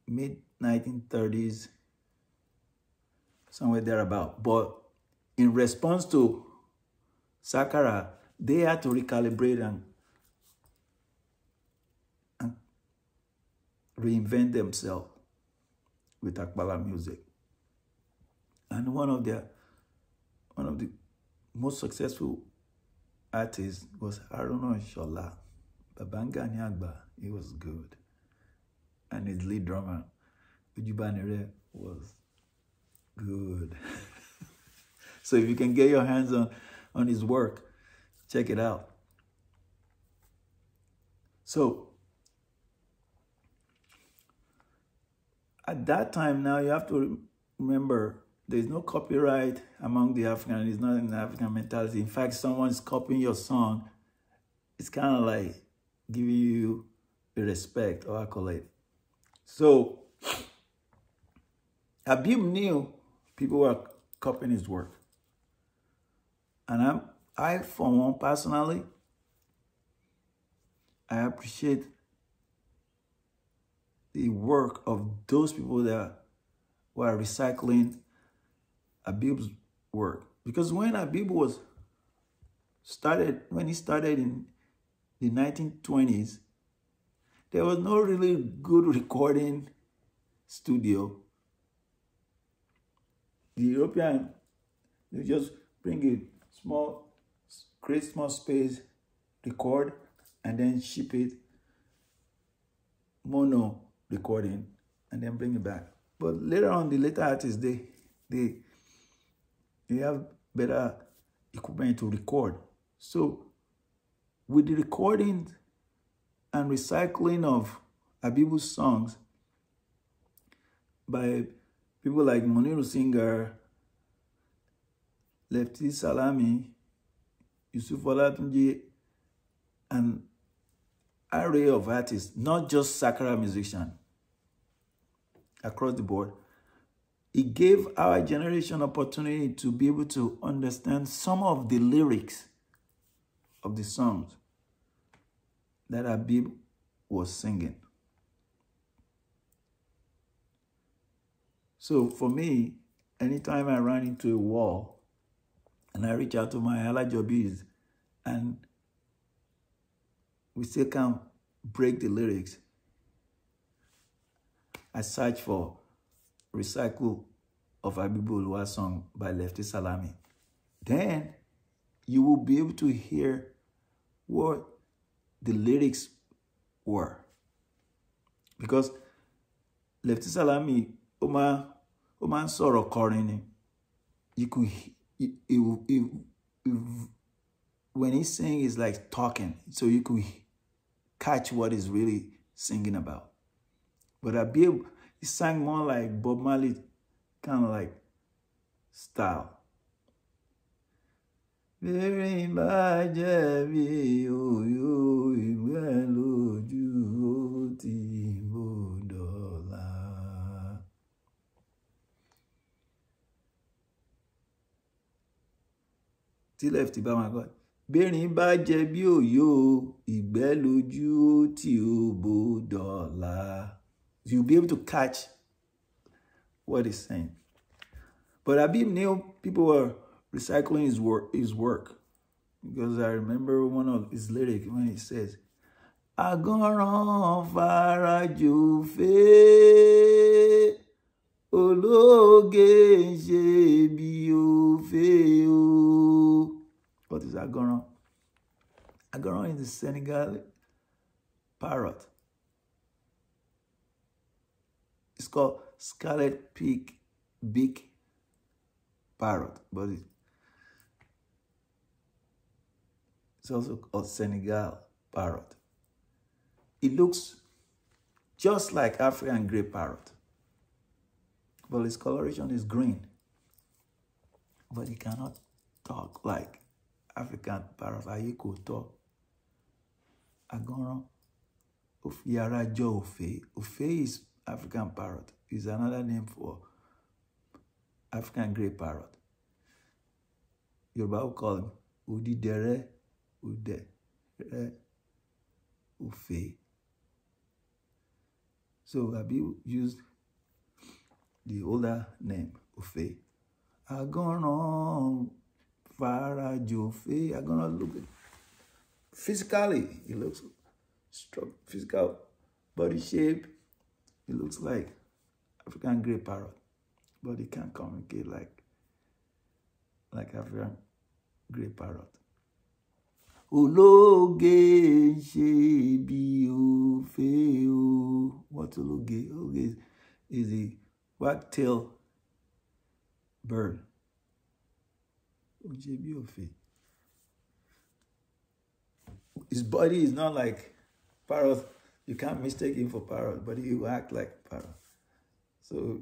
mid-1930s, somewhere thereabout. But in response to Sakara, they had to recalibrate and reinvent themselves with Akbala music. And one of the most successful artists was Haruna Shola. Babanga Nyagba, he was good. And his lead drummer, Ujubanire, was good. So if you can get your hands on his work, Check it out. So at that time now, you have to remember there's no copyright among the African. It's not an African mentality. In fact, someone is copying your song. It's kind of like giving you a respect or accolade. So Abibu knew people were copying his work. And I, for one, personally, I appreciate the work of those people that were recycling Abibu's work. Because when Abibu when he started in the 1920s, there was no really good recording studio. The European, they just bring create small space, record, and then ship it, mono recording, and then bring it back. But later on, the later artists, they have better equipment to record. So with the recording and recycling of Abibu's songs by people like Muniru Singer, Lefty Salami, Yusuf Olatunji, and array of artists, not just Sakara musicians, across the board, it gave our generation opportunity to be able to understand some of the lyrics of the songs that Abibu was singing. So for me, anytime I run into a wall and I reach out to my Alajobis and we still can't break the lyrics, I search for recycle of Abibu Oluwa song by Lefty Salami. Then you will be able to hear what the lyrics were. Because Lefty Salami, Oma sọ̀rọ̀ kọrin ni. You could, when he sings, it's like talking. So you could catch what he's really singing about. But Abibu, he sang more like Bob Marley, kind of like style. Very much Lefty by my God. Bẹ́rin bá jẹ bí òyò, ìgbẹ́ lójú tí ó bòdọ̀là. You'll be able to catch what he's saying. But Abibu knew people were recycling his work. Because I remember one of his lyrics when he says, Agọ́ràn farajò fẹ́, ológe ṣe bí ó fẹ́ o. What is Agọ́ràn? Agọ́ràn is the Senegal parrot. It's called scarlet beak parrot, but it's also called Senegal parrot. It looks just like African grey parrot, but its coloration is green. But it cannot talk like African parrot. Ayiko talk. Agọ́ràn Ofiara Jo Ofe. Ofe is African parrot. Is another name for African grey parrot. Yoruba will call him Udidere Ude Ufe. So Abibu used the older name Ufe. Agọ́ràn Farajo Ufe. Agọ́ràn look physically, he looks strong, physical body shape. It looks like African grey parrot, but he can't communicate like African grey parrot. Ológe ṣe bí ó fẹ́ o. What's ológe? Ológe is a wag-tail bird. Ó ṣe bí ó fẹ́. his body is not like parrot. You can't mistake him for parrot, but he will act like parrot. So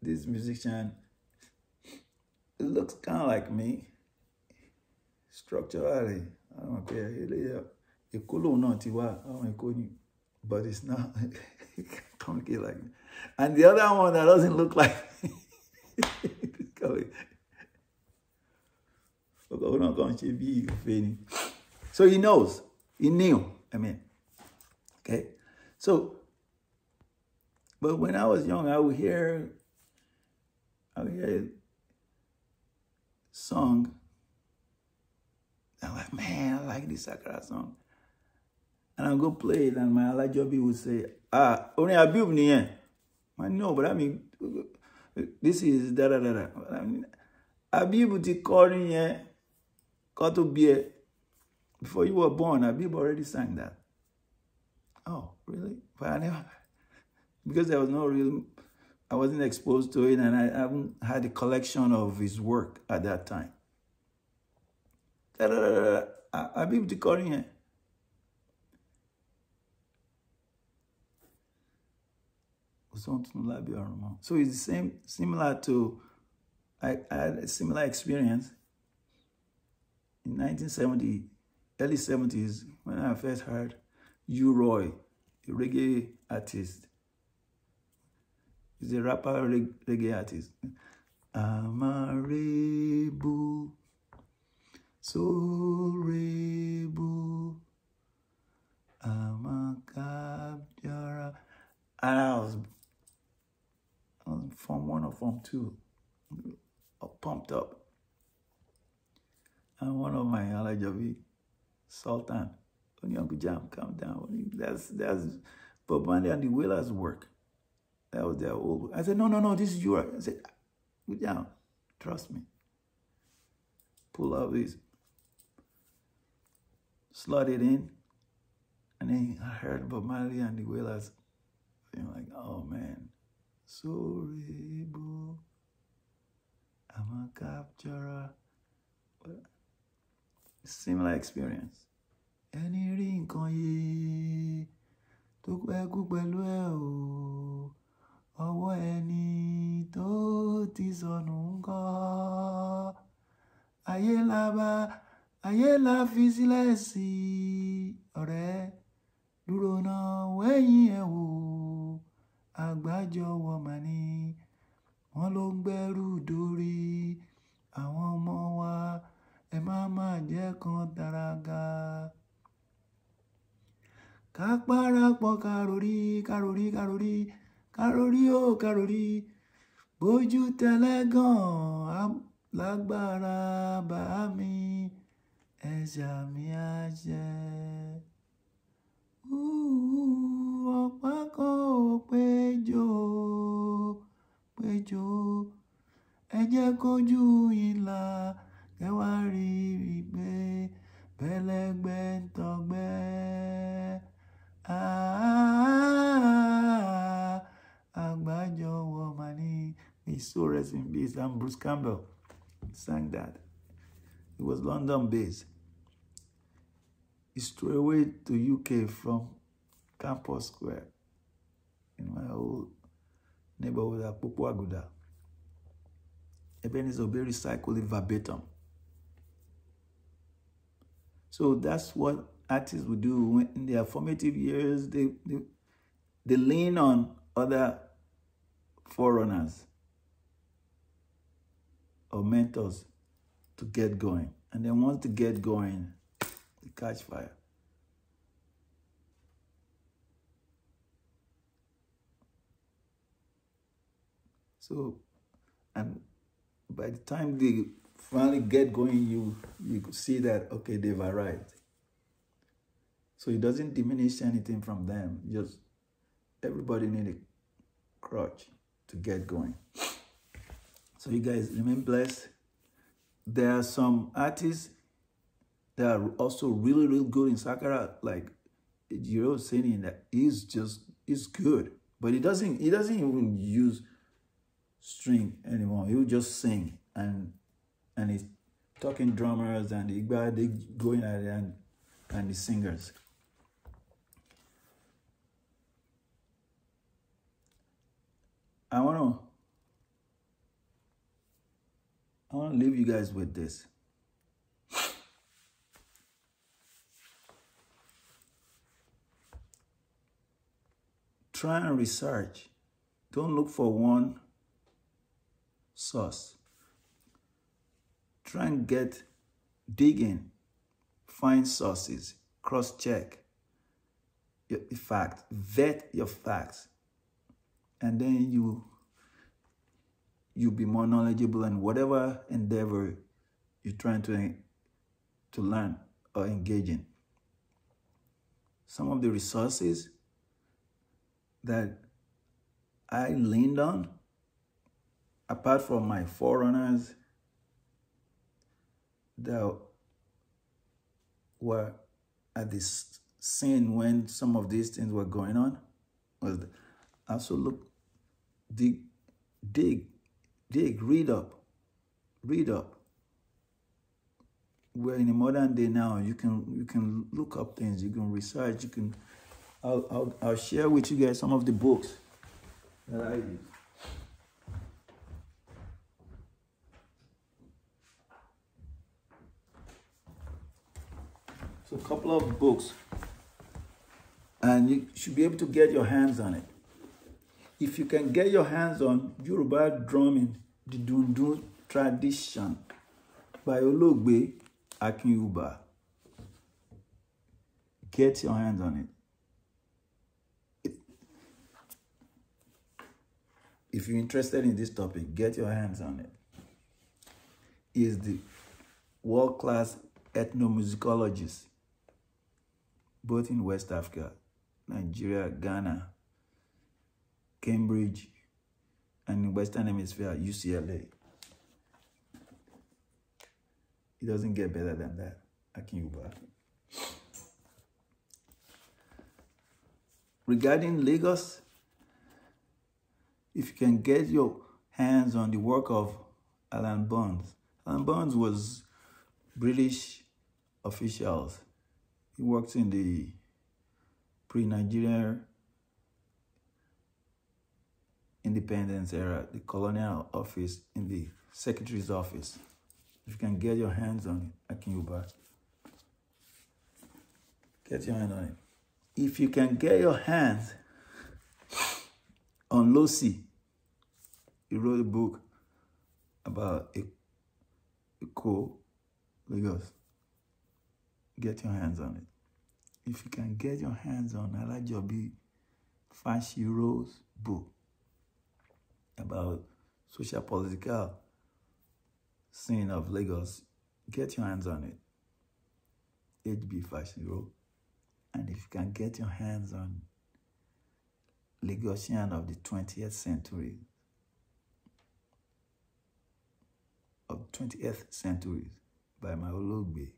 this musician, it looks kind of like me structurally. I don't care. But it's not complicated like me. And the other one that doesn't look like me. So he knows. He knew. I mean, okay. So, but when I was young, I would hear song. I'm like, man, I like this Sakara song. And I'll go play it, and my Alajobi would say, Orin Abibu niye. I know, but I mean, this is da-da-da-da. I mean, Abibu ti kọrin yẹn, kó tó bí ẹ. Before you were born, Abibu already sang that. Oh, really? But I never, because there was no real, I wasn't exposed to it, and I haven't had a collection of his work at that time. Abibu ti kọrin yẹn. So it's the same, similar to, I had a similar experience in 1970, early 70s, when I first heard U-Roy, a reggae artist. He's a rapper, reggae artist. I'm a rebel, so rebel, I'm a capturer. And I was Form 1 or Form 2, pumped up. And one of my Alajabi, Sultan, Uncle Jam, calm down. That's Bob Marley and the Wailers' work. That was their old. I said, no, this is yours. I said, go down, trust me. Pull out this, slot it in, and then I heard Bob Marley and the Wailers. I'm like, oh man, sorry, boo. I'm a capturer. But similar experience. Ẹni rí nǹkan yìí tó pẹ́ kú pẹ̀lú ẹ̀ o, ọwọ́ ẹni tó ti sọnù ńkọ́. Ayé la fi sílẹ̀ sí ọ̀rẹ́, dúró náà wẹ̀yìn ẹ̀ wò. Àgbájọwọ́ mà ní, wọ́n ló ń gbẹ́rù dórí. Àwọn ọmọ wa, ẹ má jẹ́ kan tàràgà. Ká parapọ̀ kárórì ó kárórì. Bójú tẹlẹ́gàn lágbára bá mi, ẹ̀ṣà mi àṣẹ. Ọ̀pá kan ò péjọ, ẹ jẹ́ kójú yín là, kẹ́ wá rí i pé bẹ́lẹ́gbẹ́ ń tọgbẹ́. Àgbájọwọ́ mà ní. May so rest in peace. And Bruce Campbell sang that. It was London-based. He strayed away to UK from Campus Square in my old neighborhood at Popo Aguda. Ebenezer Obey recycled it verbatim. So that's what artists would do when in their formative years. They lean on other forerunners or mentors to get going. And then once they get going, they catch fire. So, and by the time they finally get going, you could see that, okay, they've arrived. So it doesn't diminish anything from them. Just everybody need a crutch to get going. So you guys remain blessed. There are some artists that are also really, really good in Sakara, like Jiro saying that he's good, but he doesn't even use string anymore. He will just sing and talking drummers and the Igba, they going at it, and the singers. I want to leave you guys with this. Try and research. Don't look for one source. Try and dig in, find sources, cross-check your facts, vet your facts, and then you'll be more knowledgeable in whatever endeavor you're trying to learn or engage in. Some of the resources that I leaned on, apart from my forerunners that were at this scene when some of these things were going on, was also dig, read up. We're in a modern day now. You can look up things, you can research, you can. I'll share with you guys some of the books that I use. So a couple of books, and you should be able to get your hands on it. If you can get your hands on Yoruba drumming, the Dundun tradition by Ologbe Akinyuba, get your hands on it. If you're interested in this topic, get your hands on it. He is the world-class ethnomusicologist, both in West Africa, Nigeria, Ghana, Cambridge, and in Western Hemisphere, UCLA. It doesn't get better than that, Akinyuba. Regarding Lagos, if you can get your hands on the work of Alan Burns. Alan Burns was British officials. He worked in the pre-Nigerian independence era, the colonial office, in the secretary's office. If you can get your hands on it, Akinyuba, get your hand on it. If you can get your hands on Losi, he wrote a book about Eko, Lagos. Get your hands on it. If you can get your hands on Alajobi Fashiro's book about social political scene of Lagos, get your hands on it. HB Fashiro. And if you can get your hands on Lagosian of the 20th century, by my Ologbe,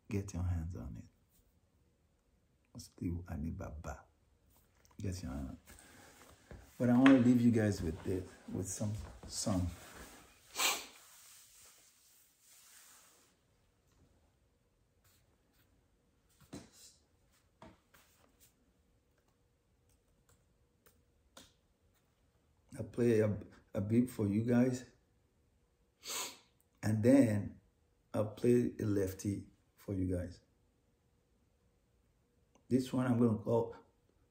get your hands on it. Still Anibaba. Get your hand on it. But I want to leave you guys with this, with some song. I'll play a beat for you guys, and then I'll play a Lefty for you guys. This one I'm going to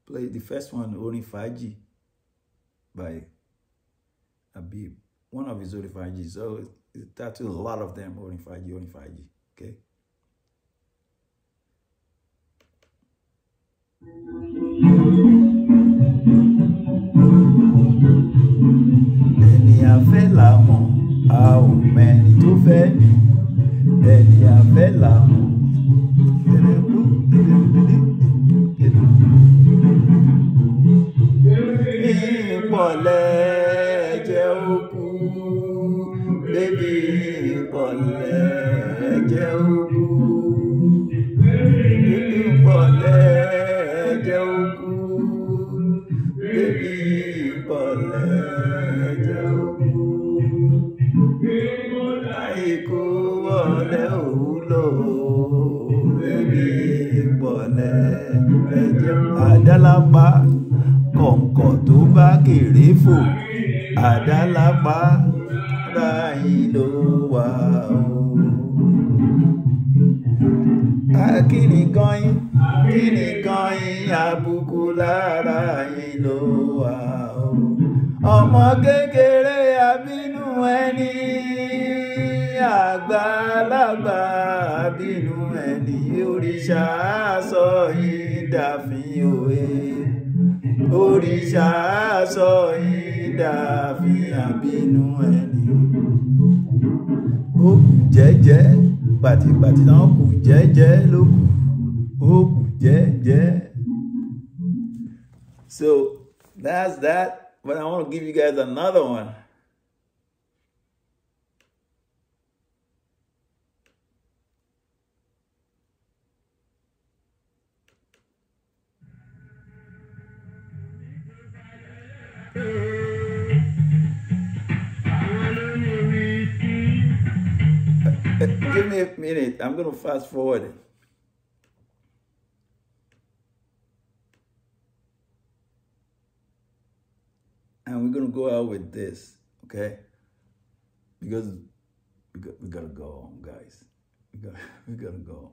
play the first one, Orin Faaji by Abibu. One of his Orin Faaji. So it's tattooed a lot of them, Orin Faaji, okay? Ẹni afẹ́ là mọ̀, a ò mẹ́ni tó fẹ́ ni. Ẹni afẹ́ là mọ̀. Ìpọ̀lẹ́ jẹ́ òkú, bébí ìpọ̀lẹ́ jẹ́ òkú. Ìpọ̀lẹ́ jẹ́ òkú, bébí ìpọ̀lẹ́ jẹ́ òkú. wúlò ebi ìpọ̀lẹ̀ ẹ̀jẹ̀ àdálápá kọ̀ǹkọ̀ tó bá kéré fò àdálápá ra yín ló wà o. Kíni kan yín àbùkù lára yín ló wà o. Ọmọ kékeré abínú ẹni àgbàlagbà abínú ẹni òrìṣà sọ yín dàfín òwe. Òrìṣà sọ yín dàfín abínú ẹni. Ó kù jẹ́jẹ́ pàtìpàtì náà kù jẹ́jẹ́ ló kù ó kù jẹ́jẹ́. So that's that. But I want to give you guys another one. Give me a minute. I'm going to fast forward it. And we're going to go out with this, okay? Because we got to go, guys. We got to go.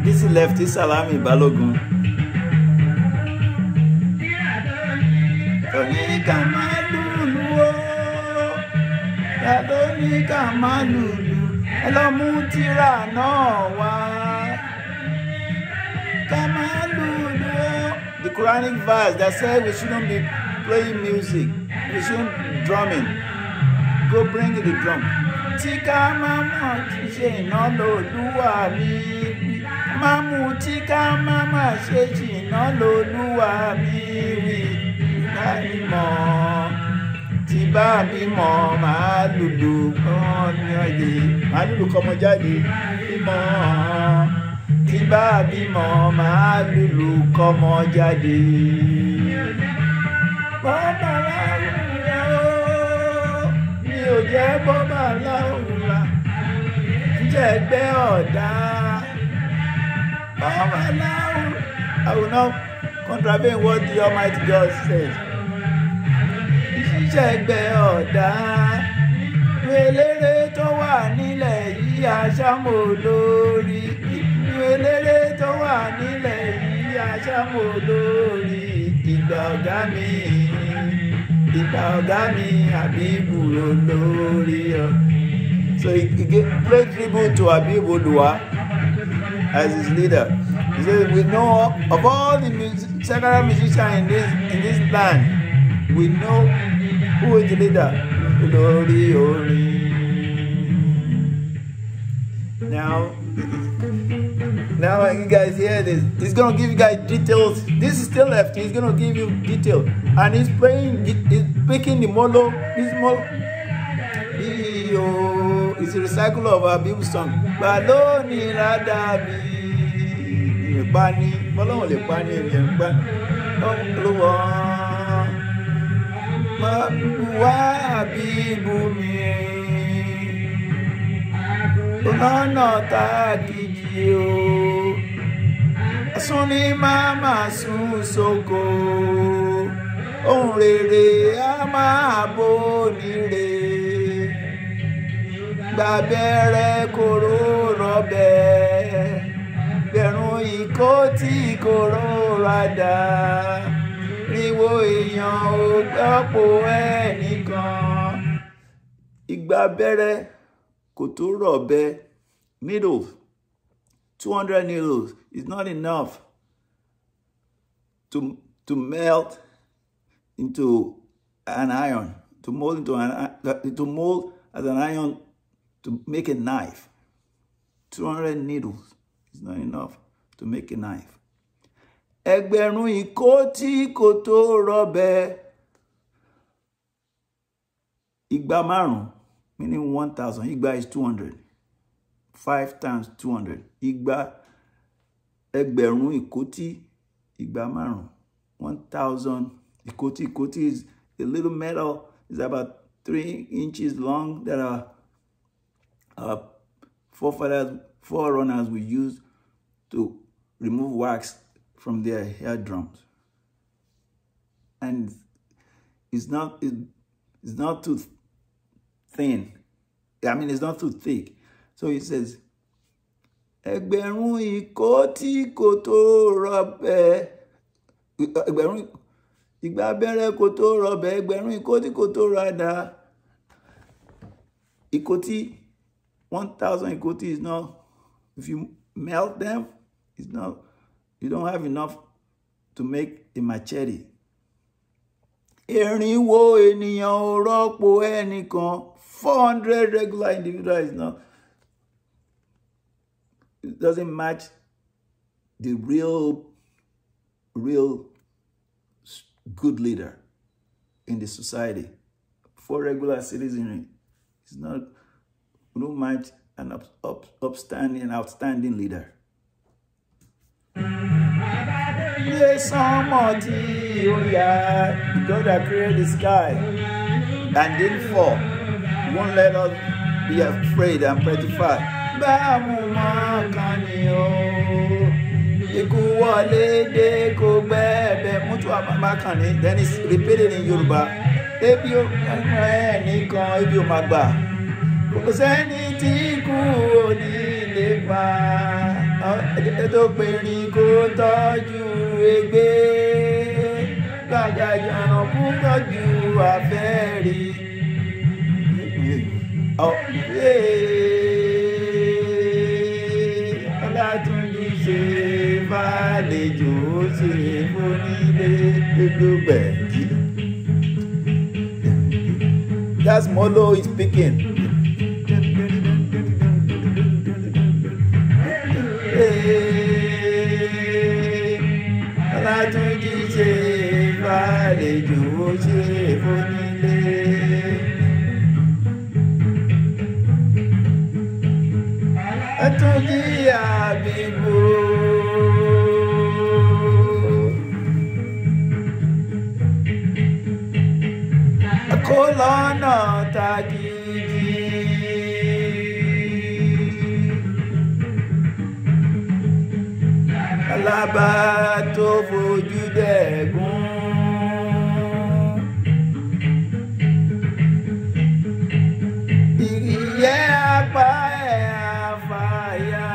This is Lefty Salami Balogun. Tony Kamalulu, Tony Kamalulu, hello Mutira Noa, Kamalulu. The Quranic verse that says we shouldn't be playing music, we shouldn't be drumming. Go bring the drum. Tika mama ṣe iná lolúwa mi. Mamu tika mama ṣe iná lolúwa mi wí. Tí bá bímọ máa lùlù kan ní ọyẹ. Máa lùlù kọ́mọ jáde. Bímọ. Tí bá bímọ máa lùlù kọ́mọ jáde. Bọ́bá láwùrá o, mi ò jẹ́ bọ́bá láwùrá. Jíjẹ́ ẹgbẹ́ ọ̀dá. Bọ́bá láwùrá. I will not contravene what the Almighty God says. Jíjẹ́ ẹgbẹ́ ọ̀dá. Eléré tó wà nílẹ̀ yìí aṣámò lórí. Eléré tó wà nílẹ̀ yìí aṣámò lórí. Ìgbà ọ̀gá mi Abibu Oluwa. So he played tribute to Abibu Oluwa as his leader. He said, we know of all the Sakara musicians in this land, we know who is the leader. Orin. Now you guys hear this. He's gonna give you guys details. This is still Lefty. He's gonna give you detail, and he's picking the molo. This molo. It's a recycle of Abibu song. Baloni radabi. Bani. Balon le bani. Abibu mi. Ọ̀nà tàkìjì o. Sún ní màmá sún sóko. Ohun rere a máa bò níre. Gbàbẹ́rẹ́ kóró rọ̀bẹ̀. Gbẹ̀rún ìkó tí kóró rádà. Ríwo èèyàn ò gbọ́pọ̀ ẹnìkan. Ìgbàbẹ́rẹ́ kò tó rọ̀bẹ̀. Needles, 200 needles is not enough to melt into an iron, to mold as an iron to make a knife. 200 needles is not enough to make a knife. Ẹgbẹ̀rún ìkó tí kò tó rọ̀bẹ̀. Igba márùn, meaning 1,000. Igba is 200. 5 times 200. Igba ẹgbẹ̀rún ìkótí ìgbà márùn. 1,000 ìkótí. Ìkótí is a little metal. It's about 3 inches long that our forerunners will use to remove wax from their hair drums. And it's not too thin. I mean, it's not too thick. So it says, ẹgbẹ̀rún ìkótí kò tó rọbẹ̀. Ẹgbẹ̀rún ìgbà abẹ́rẹ́ kò tó rọbẹ̀. Ẹgbẹ̀rún ìkótí kò tó ràdà. Ìkótí, 1,000 ìkótí is not, if you melt them, it's not, you don't have enough to make a machete. Irinwó ènìyàn ò rọ́pò ẹnìkan. 400 regular individuals is not, it doesn't match the real good leader in the society. 4 regular citizenry is not, we don't match an outstanding leader. Yes, somebody, oh yeah, God that created the sky and didn't fall. He won't let us be afraid and petrified. Then it's repeated in Yoruba. That's Molo is speaking. Orin Abibu Akolana tagidi Alaba tó fojú dẹ̀gún ìyẹ́ apá ẹ̀ àfàyà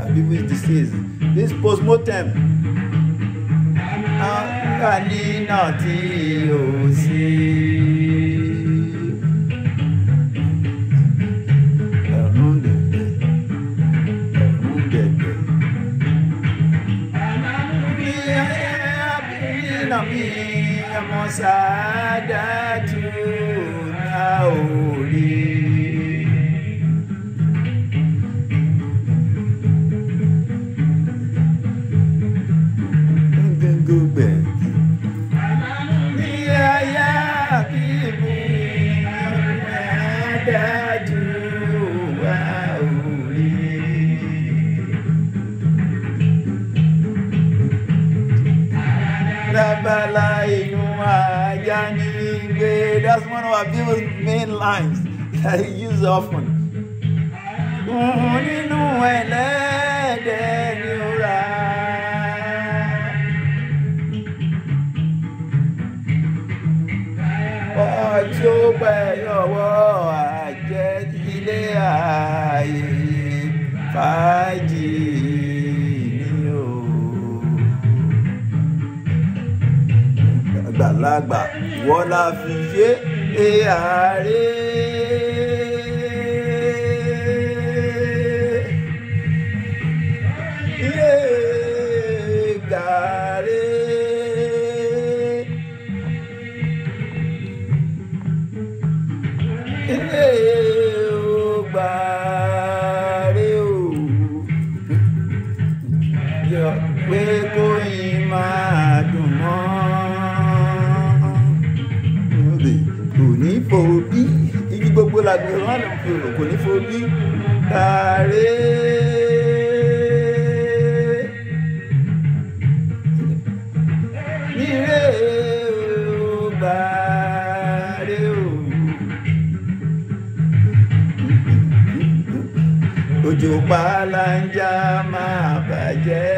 Abibu is deceased. This post-mortem. Kanina tí ó sí. Ẹ̀rùn dẹ̀dẹ̀. Mi ọmọ Sàádàtù náà ò rí. That's one of Abibu's main lines that he uses often. Àgbàlagbà wọ́n la fi ṣe ààrẹ. Gàrẹ́. Gbàrẹ́ o. Yọ pé kò yín máa dùn mọ́. má lọ fi òrò kò ní forí tààrẹ. Níre o bàárẹ o. Òjò pàlànjà máa bàjẹ́.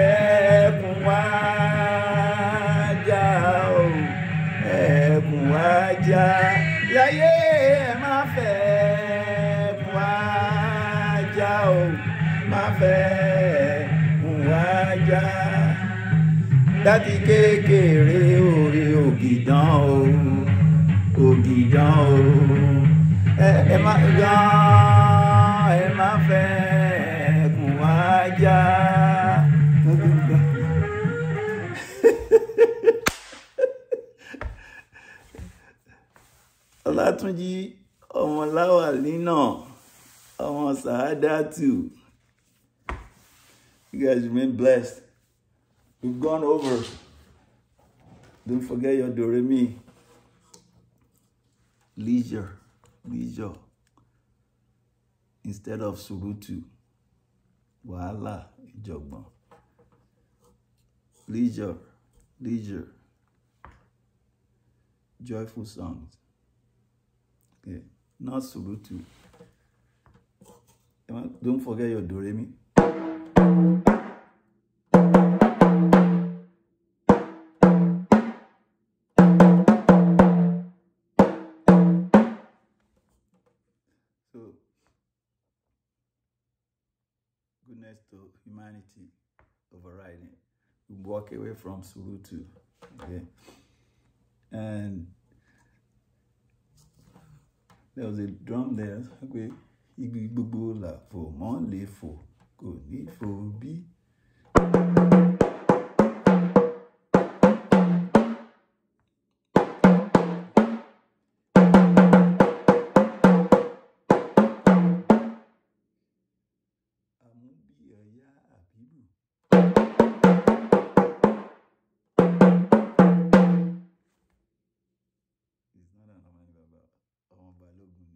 Ẹkùn wájà o, ẹkùn wájà. Láyé ẹ má fẹ́ ẹkùn wájà o, má fẹ́ ẹkùn wájà. Láti kékeré orí ògìdán o, ògìdán o. Ẹ má fẹ́ ẹkùn wájà. Ọlátúnjí ọmọláwálí náà ọmọ Sàádátù. You guys remain blessed. We've gone over. Don't forget your do-re-mi. Leisure instead of surutu. Wàhálà ìjọ̀gbọ̀n. Leisure. Joyful songs. Okay, not surutu. Don't forget your do-re-mi. So, goodness to humanity overriding. We walk away from surutu. Okay, and there was a drum there. Okay, igi gbogbo la fò mọ́ lè fò kò ní fò bí. Yoruba Abibu. It's not an Orin Abibu Oluwa.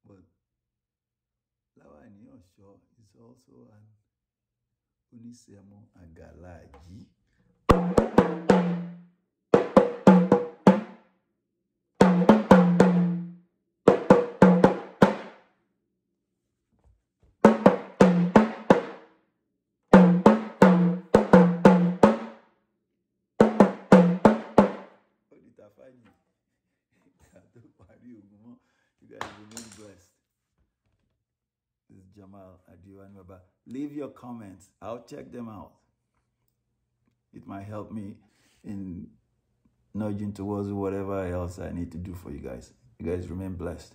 But Lawani Osho is also an Onísẹ̀mọ́ Àgàlàjì. Orin Faaji. You guys remain blessed. This is Jammal Abibu Oluwa. Leave your comments. I'll check them out. It might help me in nudging towards whatever else I need to do for you guys. You guys remain blessed.